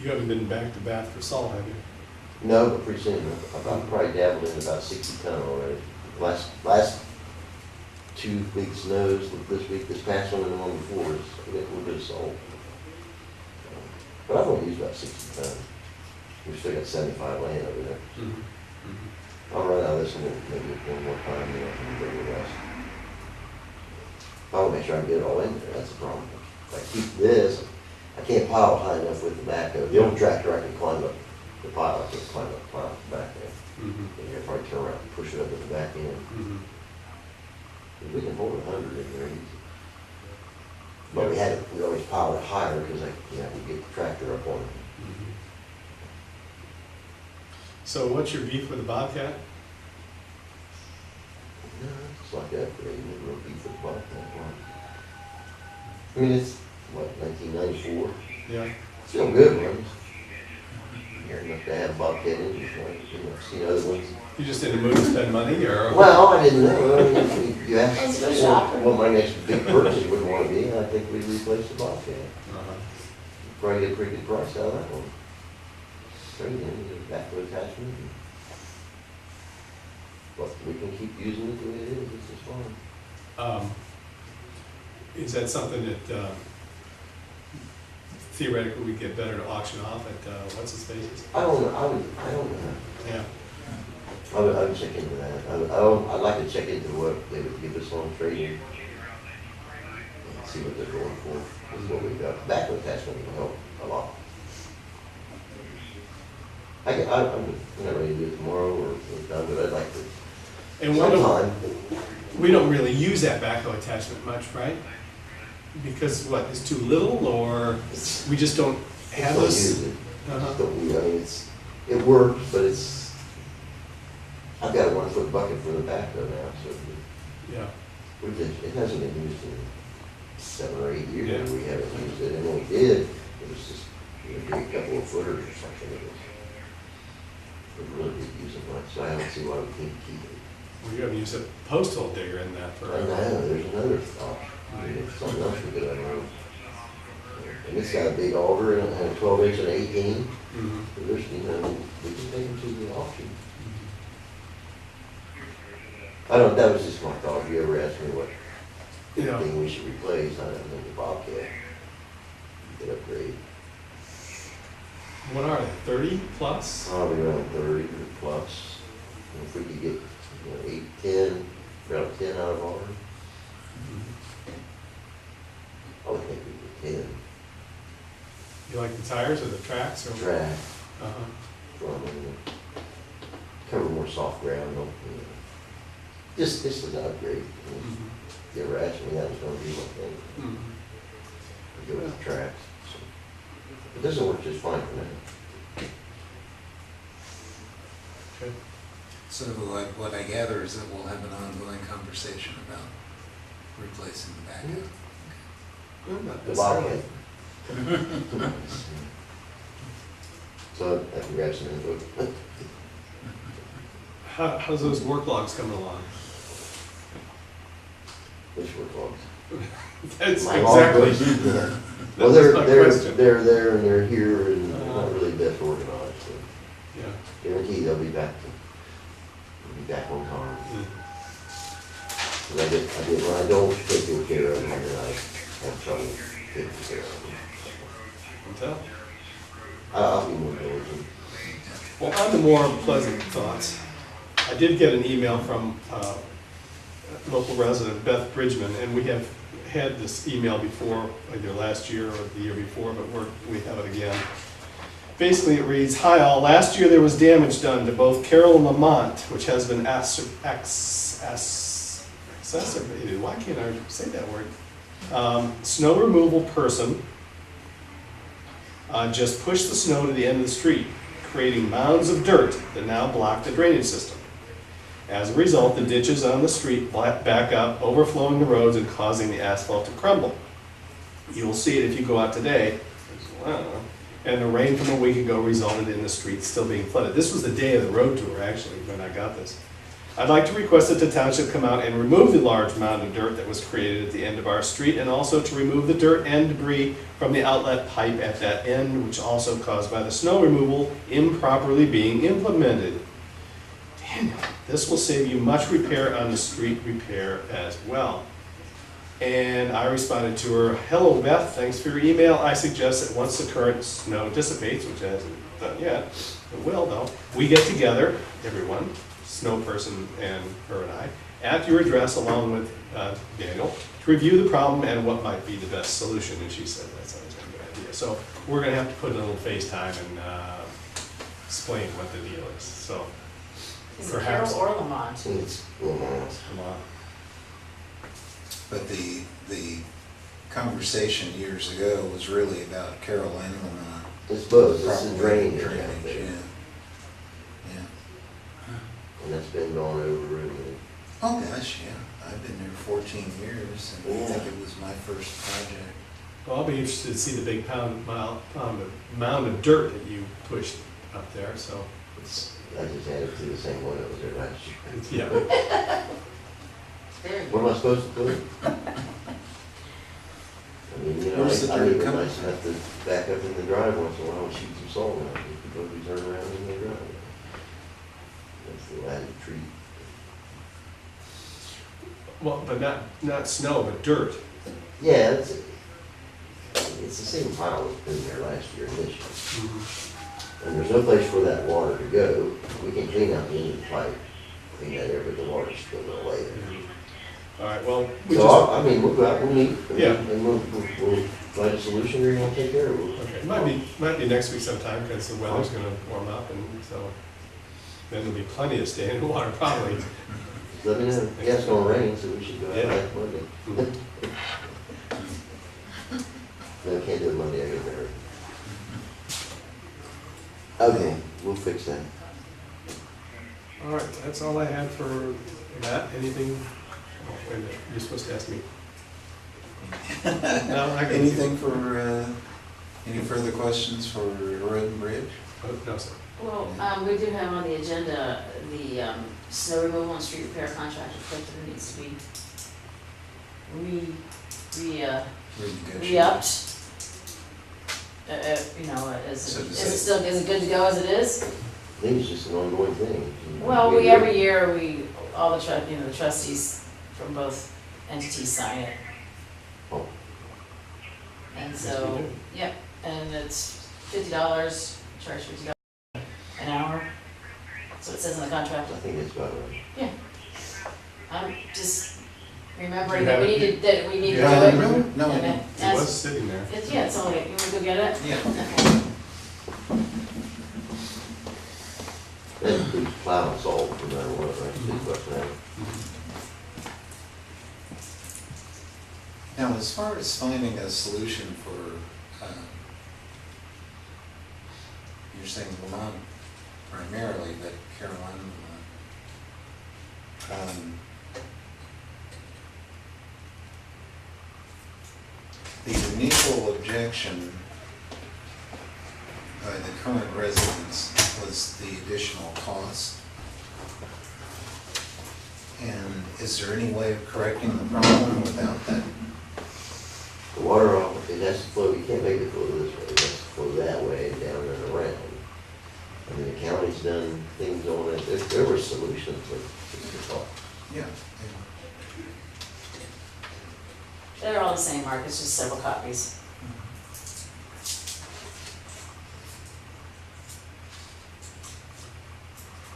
You haven't been back to Bath for salt, have you? No, but pretty soon, I've probably dabbled in about 60 ton already. Last 2 big snows, this week, this past one and the one before, we got a little bit of salt. But I've only used about 60 tons. We've still got 75 laying over there. I'll run out of this one maybe one more time, and then bring the rest. I'll make sure I can get it all in there, that's the problem. If I keep this, I can't pile high enough with the backhoe. The old tractor, I can climb up the pile, I can climb up the pile back there. And you probably turn around and push it up at the back end. We can hold 100 in there easy. But we always piled it higher because we get the tractor up on it. So what's your beef with the Bobcat? No, it's like that, but you never beat football that long. I mean, it's, what, 1994? Yeah. Still good ones. You're enough to have a Bobcat engine, right? I've seen other ones. You just in the mood to spend money, or? Well, I didn't know. I mean, you asked Let's go shopping. what my next big purchase would want to be, and I think we'd replace the Bobcat. Probably get a pretty good price out of that one. Trade in, get a backwood attachment. But we can keep using it the way it is, it's just fine. Is that something that theoretically we get better to auction off at what's his faces? I don't know, I don't know. Yeah. I would check into that. I'd like to check into what they would give us on trading. And see what they're going for. This is what we've got. Backwood attachment will help a lot. I'm not ready to do it tomorrow or done, but I'd like to. And Sometime. we don't really use that backhoe attachment much, right? Because what, it's too little, or we just don't have Don't this? use it. Uh-huh. Just don't use it. I mean, it works, but I've got a 1 foot bucket for the backhoe now, so Yeah. it hasn't been used in 7 or 8 years. Yeah. We haven't used it, and when we did, it was just maybe a couple of footers or something. We really didn't use it much, so I don't see why we can't keep it. Well, you haven't used a post hole digger in that for. I know, there's another option. I mean, it's something else we could have done. And it's got a big auger and a 12-inch and 18. Mhm. So there's, we can take them to the auction. I don't, that was just my thought. If you ever asked me what Yeah. thing we should replace, I don't know, the Bobcat. Get upgrade. What are they, 30 plus? Probably around 30 plus. And if we could get, 8, 10, around 10 out of ours, I would think we could 10. You like the tires or the tracks, or? Track, Uh-huh. from, cover more soft ground, Just an upgrade. Mhm. If you ever asked me, that was gonna be my thing. Mhm. Go with the tracks. So, it doesn't work just fine for now. Okay. So what I gather is that we'll have an ongoing conversation about replacing the backhoe. Well, not The necessarily. Bobcat. So I can grab some info. How's those work logs coming along? Which work logs? That's My exactly. logbooks, yeah. That Well, was my question. they're there and they're here and they're not really best organized, so Yeah. guarantee they'll be back on time. Mm. But I did, when I don't take good care of them, then I have trouble taking care of them. Can tell. I'll be more diligent. Well, on the more pleasant thoughts, I did get an email from local resident Beth Bridgman, and we have had this email before, either last year or the year before, but we have it again. Basically, it reads, "Hi all, last year there was damage done to both Carroll and Lamont, which has been exacerbated." Why can't I say that word? Snow removal person just pushed the snow to the end of the street, creating mounds of dirt that now block the drainage system. As a result, the ditches on the street back up, overflowing the roads and causing the asphalt to crumble. You will see it if you go out today. And the rain from a week ago resulted in the streets still being flooded. This was the day of the road tour, actually, when I got this. I'd like to request that the township come out and remove the large mound of dirt that was created at the end of our street, and also to remove the dirt and debris from the outlet pipe at that end, which also caused by the snow removal improperly being implemented. Daniel. This will save you much repair on the street repair as well. And I responded to her, hello Beth, thanks for your email. I suggest that once the current snow dissipates, which it hasn't done yet, it will though, we get together, everyone, snow person and her and I, at your address along with Daniel, to review the problem and what might be the best solution. And she said that sounds like a good idea. So we're gonna have to put in a little FaceTime and explain what the deal is, so. Is it Carol Perhaps. or Lamont? It's Lamont. Come on. But the conversation years ago was really about Carol and Lamont. It's both, it's the Properly drainage out drainage, there. yeah. And that's been gone over really. Oh, gosh, yeah. I've been there 14 years, and I Yeah. think it was my first project. Well, I'll be interested to see the big mound of dirt that you pushed up there, so. I just added to the same one that was there last year. Yeah. Very What good. am I supposed to put? I mean, you know, Where's the I dirt think it's coming nice enough to back up in the drive once in a while and shoot some salt out, because we turn around in the drive. That's the added treat. Well, but not snow, but dirt. Yeah, it's the same pile that's been there last year and this year. And there's no place for that water to go. We can clean out the end of the pipe, clean that area, but the water's still gonna lay there. All right, well, we So, just, I mean, we'll go out, we'll meet, Yeah. and we'll find a solution, or you want to take care of it. okay, it might be next week sometime, because the weather's gonna warm up, and so then there'll be plenty of standing water probably. Just let me know. Yeah, it's gonna rain, so we should go out Yeah. next Monday. No, can't do it Monday, I get married. Okay, we'll fix that. All right, that's all I had for that. Anything? Oh, wait a minute, you're supposed to ask me. No, I can. Anything for, any further questions for Road and Bridge? Oh, no, sir. Well, we do have on the agenda, the snow removal and street repair contract with Clifton needs to be re-upped. You know, So to is say- it still, is it good to go as it is? I think it's just an ongoing thing. Well, every year, all the trustees from both entities sign it. Oh. And Yes, we so, do. yep, and it's $50, charge $50 an hour. So it says in the contract. I think it's about right. I'm just remembering You that have we it? needed, that we need to do Yeah, it. No, And no. it- It was sitting there. Yeah, it's only, you wanna go get it? Yeah. Okay. That includes plow and salt, no matter what, right? $6 an hour. Now, as far as finding a solution for, you're saying Lamont primarily, but Carolina Lamont. The initial objection by the current residents was the additional cost. And is there any way of correcting the problem without that? The water, it has to flow, you can't make it flow this way, it has to flow that way and down and around. I mean, the county's done things on it, there were solutions, but it's just all. Yeah. They're all the same, Mark, it's just several copies.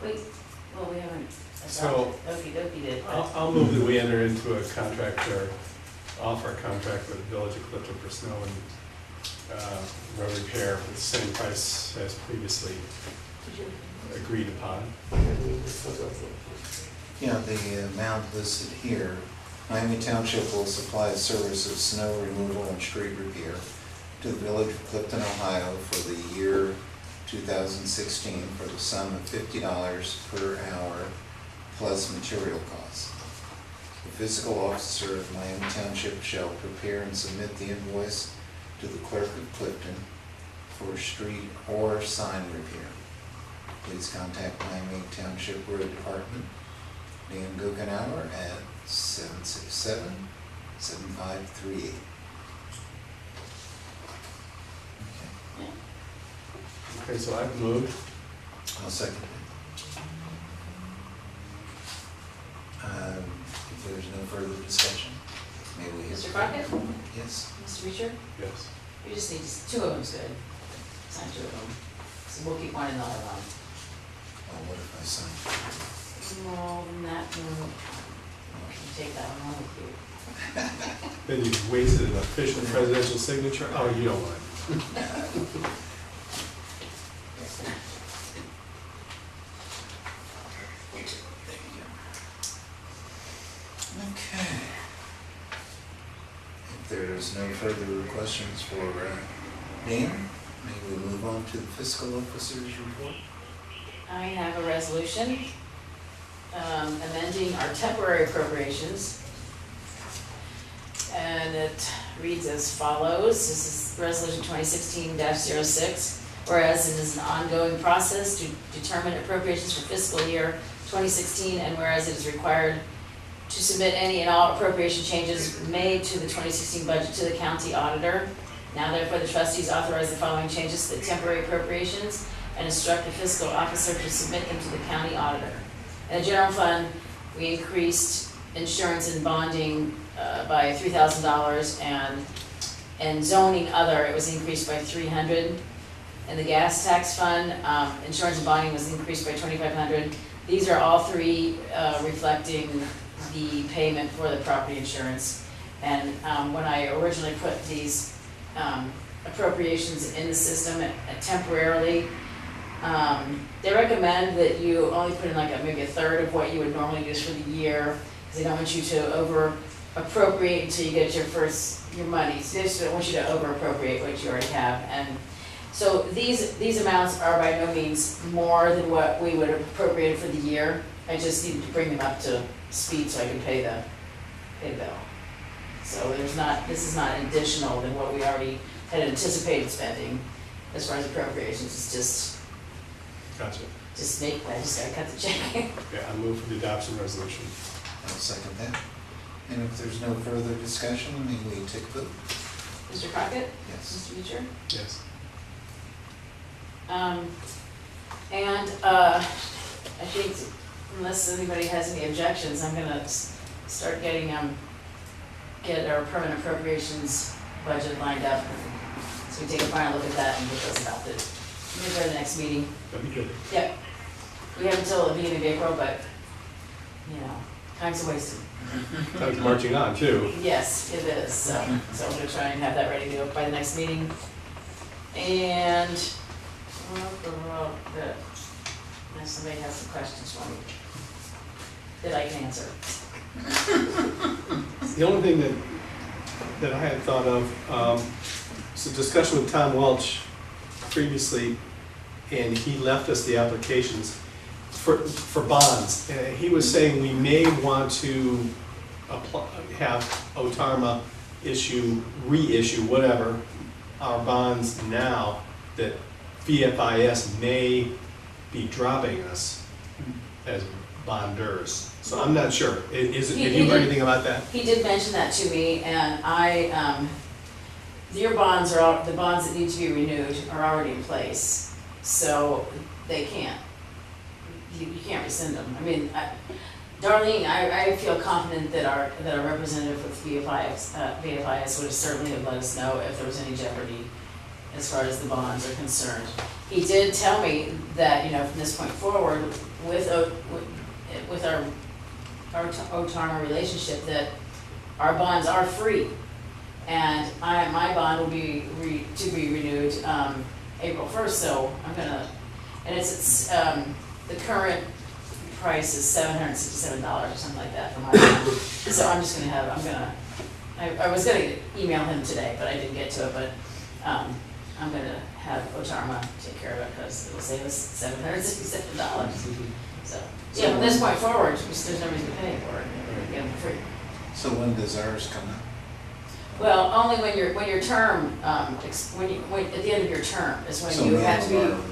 Wait, well, we haven't, So- okey dokey did. I'll move that we enter into a contract or offer a contract with the Village of Clifton for snow and road repair for the same price as previously Did you- agreed upon. Yeah, the amount listed here, Miami Township will supply a service of snow removal and street repair to the Village of Clifton, Ohio for the year 2016 for the sum of $50 per hour plus material costs. The physical officer of Miami Township shall prepare and submit the invoice to the clerk of Clifton for street or sign repair. Please contact Miami Township Road Department, Dan Gokenhour at 767-7538. Okay, Okay, so I've moved. I'll second further discussion? May we? Mr. Crockett? Yes. Mr. Reacher? Yes. We just need, two of them's good. Sign two of them. So we'll keep one in the other one. Oh, what if I sign? Well, then that one, you can take that one home with you. Then you've wasted an official presidential signature? Oh, you don't want it. Okay. If there's no further questions for Dan, may we move on to the fiscal officer's report? I have a resolution amending our temporary appropriations. And it reads as follows. This is Resolution 2016-06. Whereas it is an ongoing process to determine appropriations for fiscal year 2016, and whereas it is required to submit any and all appropriation changes made to the 2016 budget to the county auditor. Now therefore the trustees authorize the following changes to the temporary appropriations and instruct the fiscal officer to submit them to the county auditor. In the general fund, we increased insurance and bonding by $3,000, and zoning other, it was increased by $300. In the gas tax fund, insurance and bonding was increased by $2,500. These are all three reflecting the payment for the property insurance. And when I originally put these appropriations in the system temporarily, they recommend that you only put in like maybe a third of what you would normally use for the year, because they don't want you to over appropriate until you get your money. So they just don't want you to over appropriate what you already have. And so these amounts are by no means more than what we would have appropriated for the year. I just needed to bring them up to speed so I can pay the bill. So this is not additional than what we already had anticipated spending as far as appropriations. It's just Gotcha. I just gotta cut the check. Okay, I move for the adoption resolution. I'll second that. And if there's no further discussion, may we take a vote? Mr. Crockett? Yes. Mr. Beecher? Yes. I think unless anybody has any objections, I'm gonna start get our permanent appropriations budget lined up. So we take a final look at that and get those adopted. Maybe for the next meeting. That'd be good. Yep. We have until the beginning of April, but, time's wasted. Time's marching on, too. Yes, it is, so we're gonna try and have that ready to go by the next meeting. And, good. Unless somebody has some questions for me that I can answer. The only thing that I had thought of, was a discussion with Tom Welch previously, and he left us the applications for bonds. He was saying we may want to have OTARMA reissue whatever our bonds now that VFIS may be dropping us as bonders. So I'm not sure. Have you heard anything about that? He did mention that to me, and your bonds the bonds that need to be renewed are already in place, so they can't. You can't rescind them. I mean, Darlene, I feel confident that our representative with VFIS would have certainly have let us know if there was any jeopardy as far as the bonds are concerned. He did tell me that, from this point forward, with our OTARMA relationship, that our bonds are free. And my bond will be to be renewed April 1st, so I'm gonna, and it's the current price is $767 or something like that for my bond. So I'm just gonna I was gonna email him today, but I didn't get to it, but I'm gonna have OTARMA take care of it because it'll save us $767. So, yeah, from this point forward, there's no reason to pay for it, we're gonna get them free. So when does ours come up? Well, only when your term, at the end of your term is when So you have to our- be,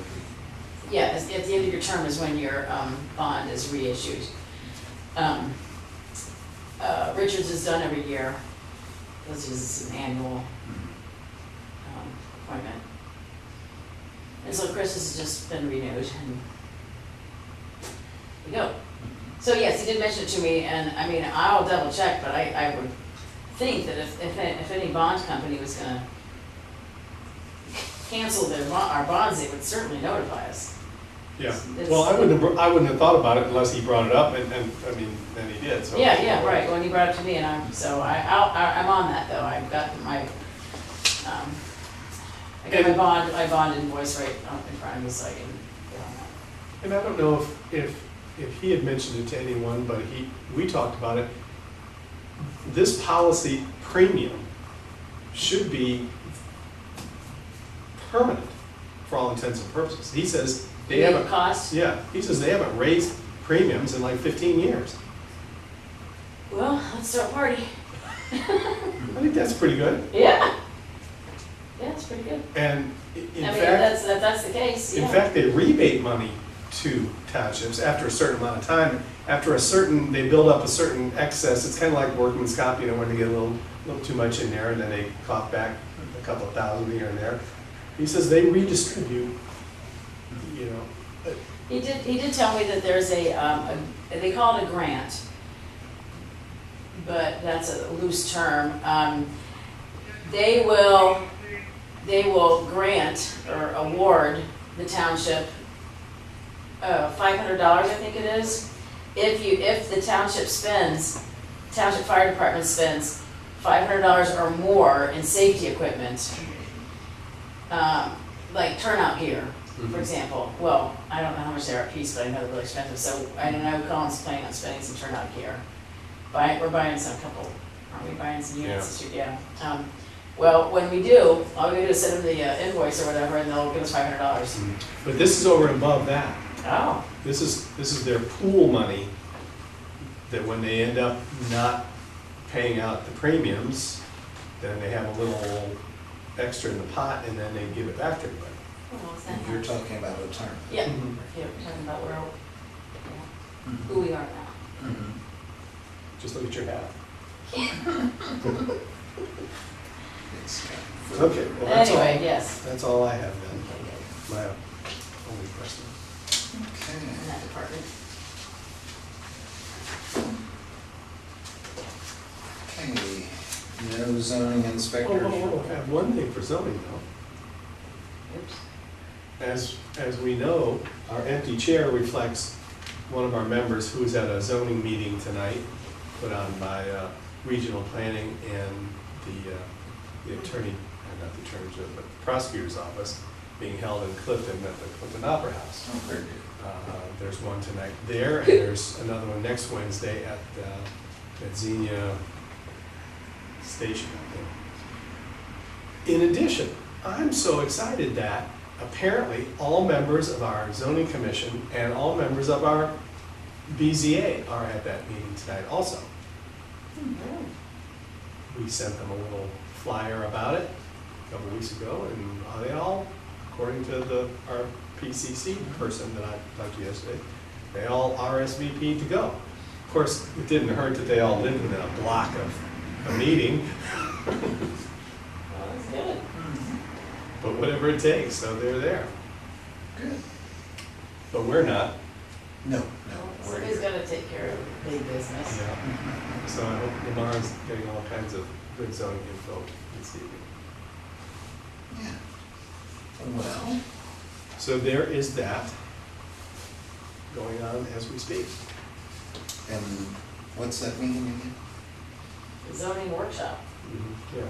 yeah, at the end of your term is when your bond is reissued. Richards is done every year, this is an annual appointment. And so Chris has just been renewed, and we go. So yes, he did mention it to me, and I mean, I'll double check, but I would think that if any bond company was gonna cancel our bonds, they would certainly notify us. Yeah, It's- well, I wouldn't have thought about it unless he brought it up, and, I mean, then he did, so. Yeah, right, when he brought it to me, and I'm on that though, I've got my, I got my bond invoice right in front of me, so I can get on that. And I don't know if he had mentioned it to anyone, but we talked about it. This policy premium should be permanent for all intents and purposes. He says they Maybe haven't, cost, yeah, he says they haven't raised premiums in like 15 years. well, let's start a party. I think that's pretty good. Yeah. Yeah, it's pretty good. And I in mean, fact, that's the case, in yeah. fact, they rebate money to townships after a certain amount of time. After they build up a certain excess. It's kind of like workman's comp, when they get a little too much in there, and then they cough back a couple of thousand here and there. He says they redistribute, He did tell me that there's they call it a grant, but that's a loose term. They will grant or award the township $500, I think it is, if the township fire department spends $500 or more in safety equipment, like turnout gear, for example. Well, I don't know how much they're a piece, but I know they're really expensive, so I know Colin's planning on spending some turnout gear. We're buying aren't we buying some units this year? Yeah. Well, when we do, all we do is send them the invoice or whatever, and they'll give us $500. but this is over and above that. Oh, This is their pool money that when they end up not paying out the premiums, then they have a little extra in the pot, and then they give it back to everybody. what was that? You're talking about retirement. Yeah, Mhm. yeah, we're talking about who we are now. Mhm. Just look at your hat. It's, Okay, well, that's all. Anyway, yes, That's all I have then. My only question. in Okay. that department. Okay, no zoning inspector. I have one thing for zoning though. Oops. As we know, our empty chair reflects one of our members who is at a zoning meeting tonight, put on by regional planning and the attorney, not the attorney, but the prosecutor's office, being held in Clifton at the Clifton Opera House. Oh, very good. There's one tonight there, and there's another one next Wednesday at Xenia Station, I think. In addition, I'm so excited that apparently all members of our zoning commission and all members of our BZA are at that meeting tonight also. We sent them a little flyer about it a couple weeks ago, and they all, according to our PCC person that I talked to yesterday, they all RSVP'd to go. Of course, it didn't hurt that they all lived within a block of a meeting, Well, that's good. but whatever it takes, so they're there. Good. But we're not. No, Well, we're somebody's here. gotta take care of big business. Yeah. So I hope Lamar's getting all kinds of good zoning info this evening. Yeah. Well, So there is that going on as we speak. and what's that meeting again? Zoning workshop. Yeah.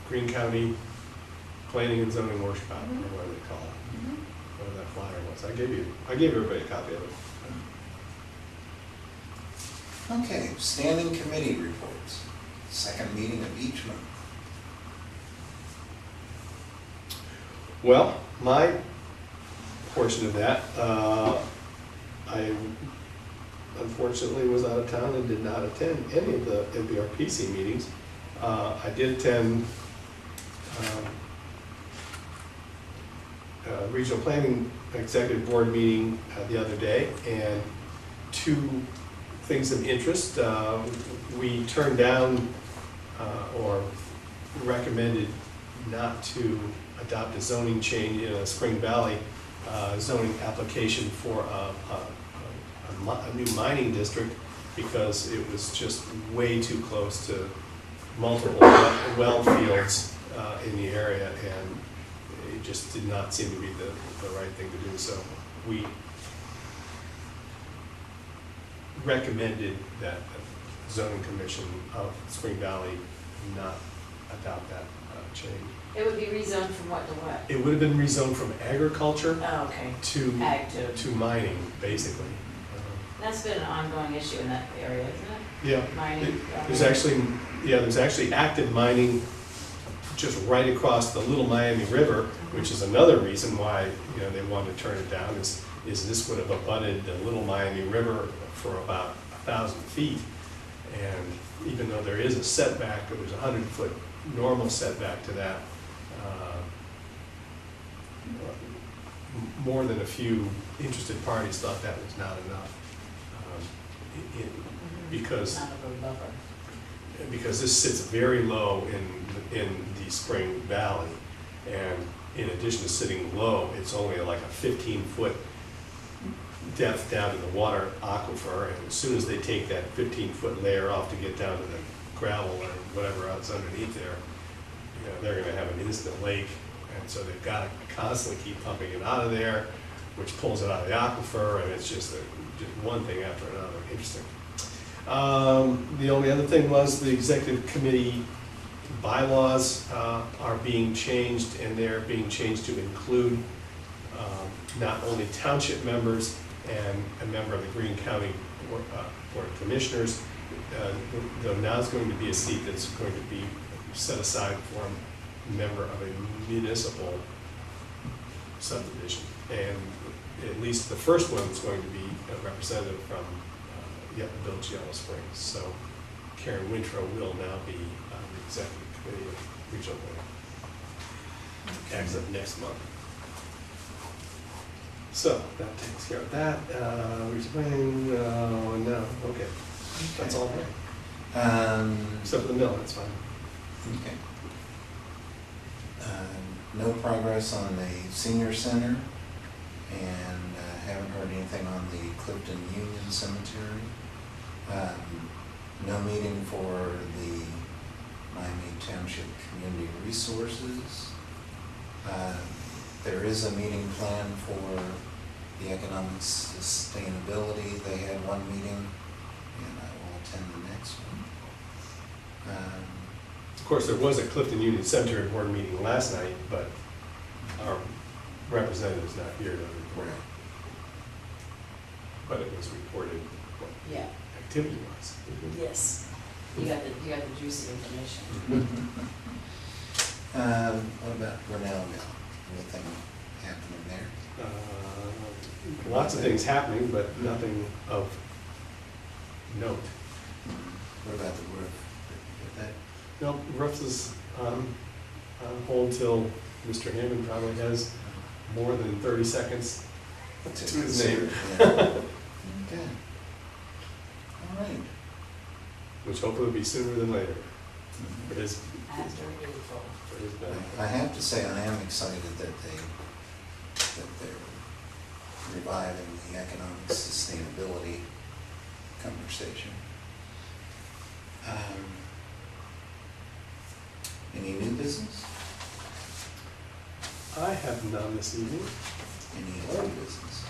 Green County Planning and Zoning Workshop, or whatever they call it, whatever that flyer was. I gave everybody a copy of it. Okay, standing committee reports, second meeting of each month. Well, my portion of that, I unfortunately was out of town and did not attend any of the MPRPC meetings. I did attend Regional Planning Executive Board meeting the other day, and two things of interest. We turned down or recommended not to adopt a zoning change in a Spring Valley zoning application for a a new mining district because it was just way too close to multiple well fields in the area, and it just did not seem to be the right thing to do. So we recommended that the zoning commission of Spring Valley not adopt that change. It would be rezoned from what to what? It would have been rezoned from agriculture Oh, okay. to Ag to. mining, basically. That's been an ongoing issue in that area, isn't it? Yeah. Mining. There's actually active mining just right across the Little Miami River, which is another reason why, they wanted to turn it down, is this would have abutted the Little Miami River for about 1,000 feet. And even though there is a setback, there's a 100-foot normal setback to that, more than a few interested parties thought that was not enough. Because Not a road buffer. because this sits very low in the Spring Valley, and in addition to sitting low, it's only like a 15-foot depth down to the water aquifer, and as soon as they take that 15-foot layer off to get down to the gravel or whatever else underneath there, they're going to have an instant lake, and so they've got to constantly keep pumping it out of there, which pulls it out of the aquifer, and it's just one thing after another. Interesting. The only other thing was the executive committee bylaws are being changed, and they're being changed to include not only township members and a member of the Greene County Board of Commissioners. Though now it's going to be a seat that's going to be set aside for a member of a municipal subdivision, and at least the first one is going to be a representative from Village Yellow Springs. So Karen Winthrop will now be on the executive committee of Regional Planning as of next month. So that takes care of that. Regional Planning, no, okay. That's all right. Except for the mill, that's fine. Okay. No progress on the senior center, and haven't heard anything on the Clifton Union Cemetery. No meeting for the Miami Township Community Resources. There is a meeting planned for the economic sustainability. They had one meeting, and I will attend the next one. Of course, there was a Clifton Union Cemetery Board meeting last night, but our representative is not here to report. Right. But it was reported what Yeah, activity was. yes. You got the juicy information. What about Grinnell Mill? Anything happening there? Lots of things happening, but nothing of note. What about the roof? Did that? No, roof is on hold till Mr. Hammond probably has more than 30 seconds to his name, Yeah. Okay. All right. which hopefully will be sooner than later for his, After April. for his benefit. I have to say, I am excited that they're reviving the economic sustainability conversation. Any new business? I have none this evening. Any old business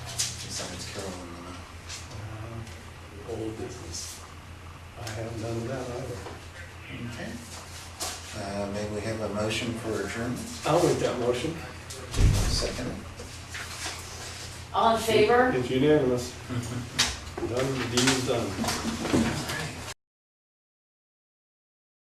besides Carolyn and I? Old business. I have none of that either. Okay. May we have a motion for adjournment? I'll make that motion. Second. All in favor? It's unanimous. Done, the deed is done.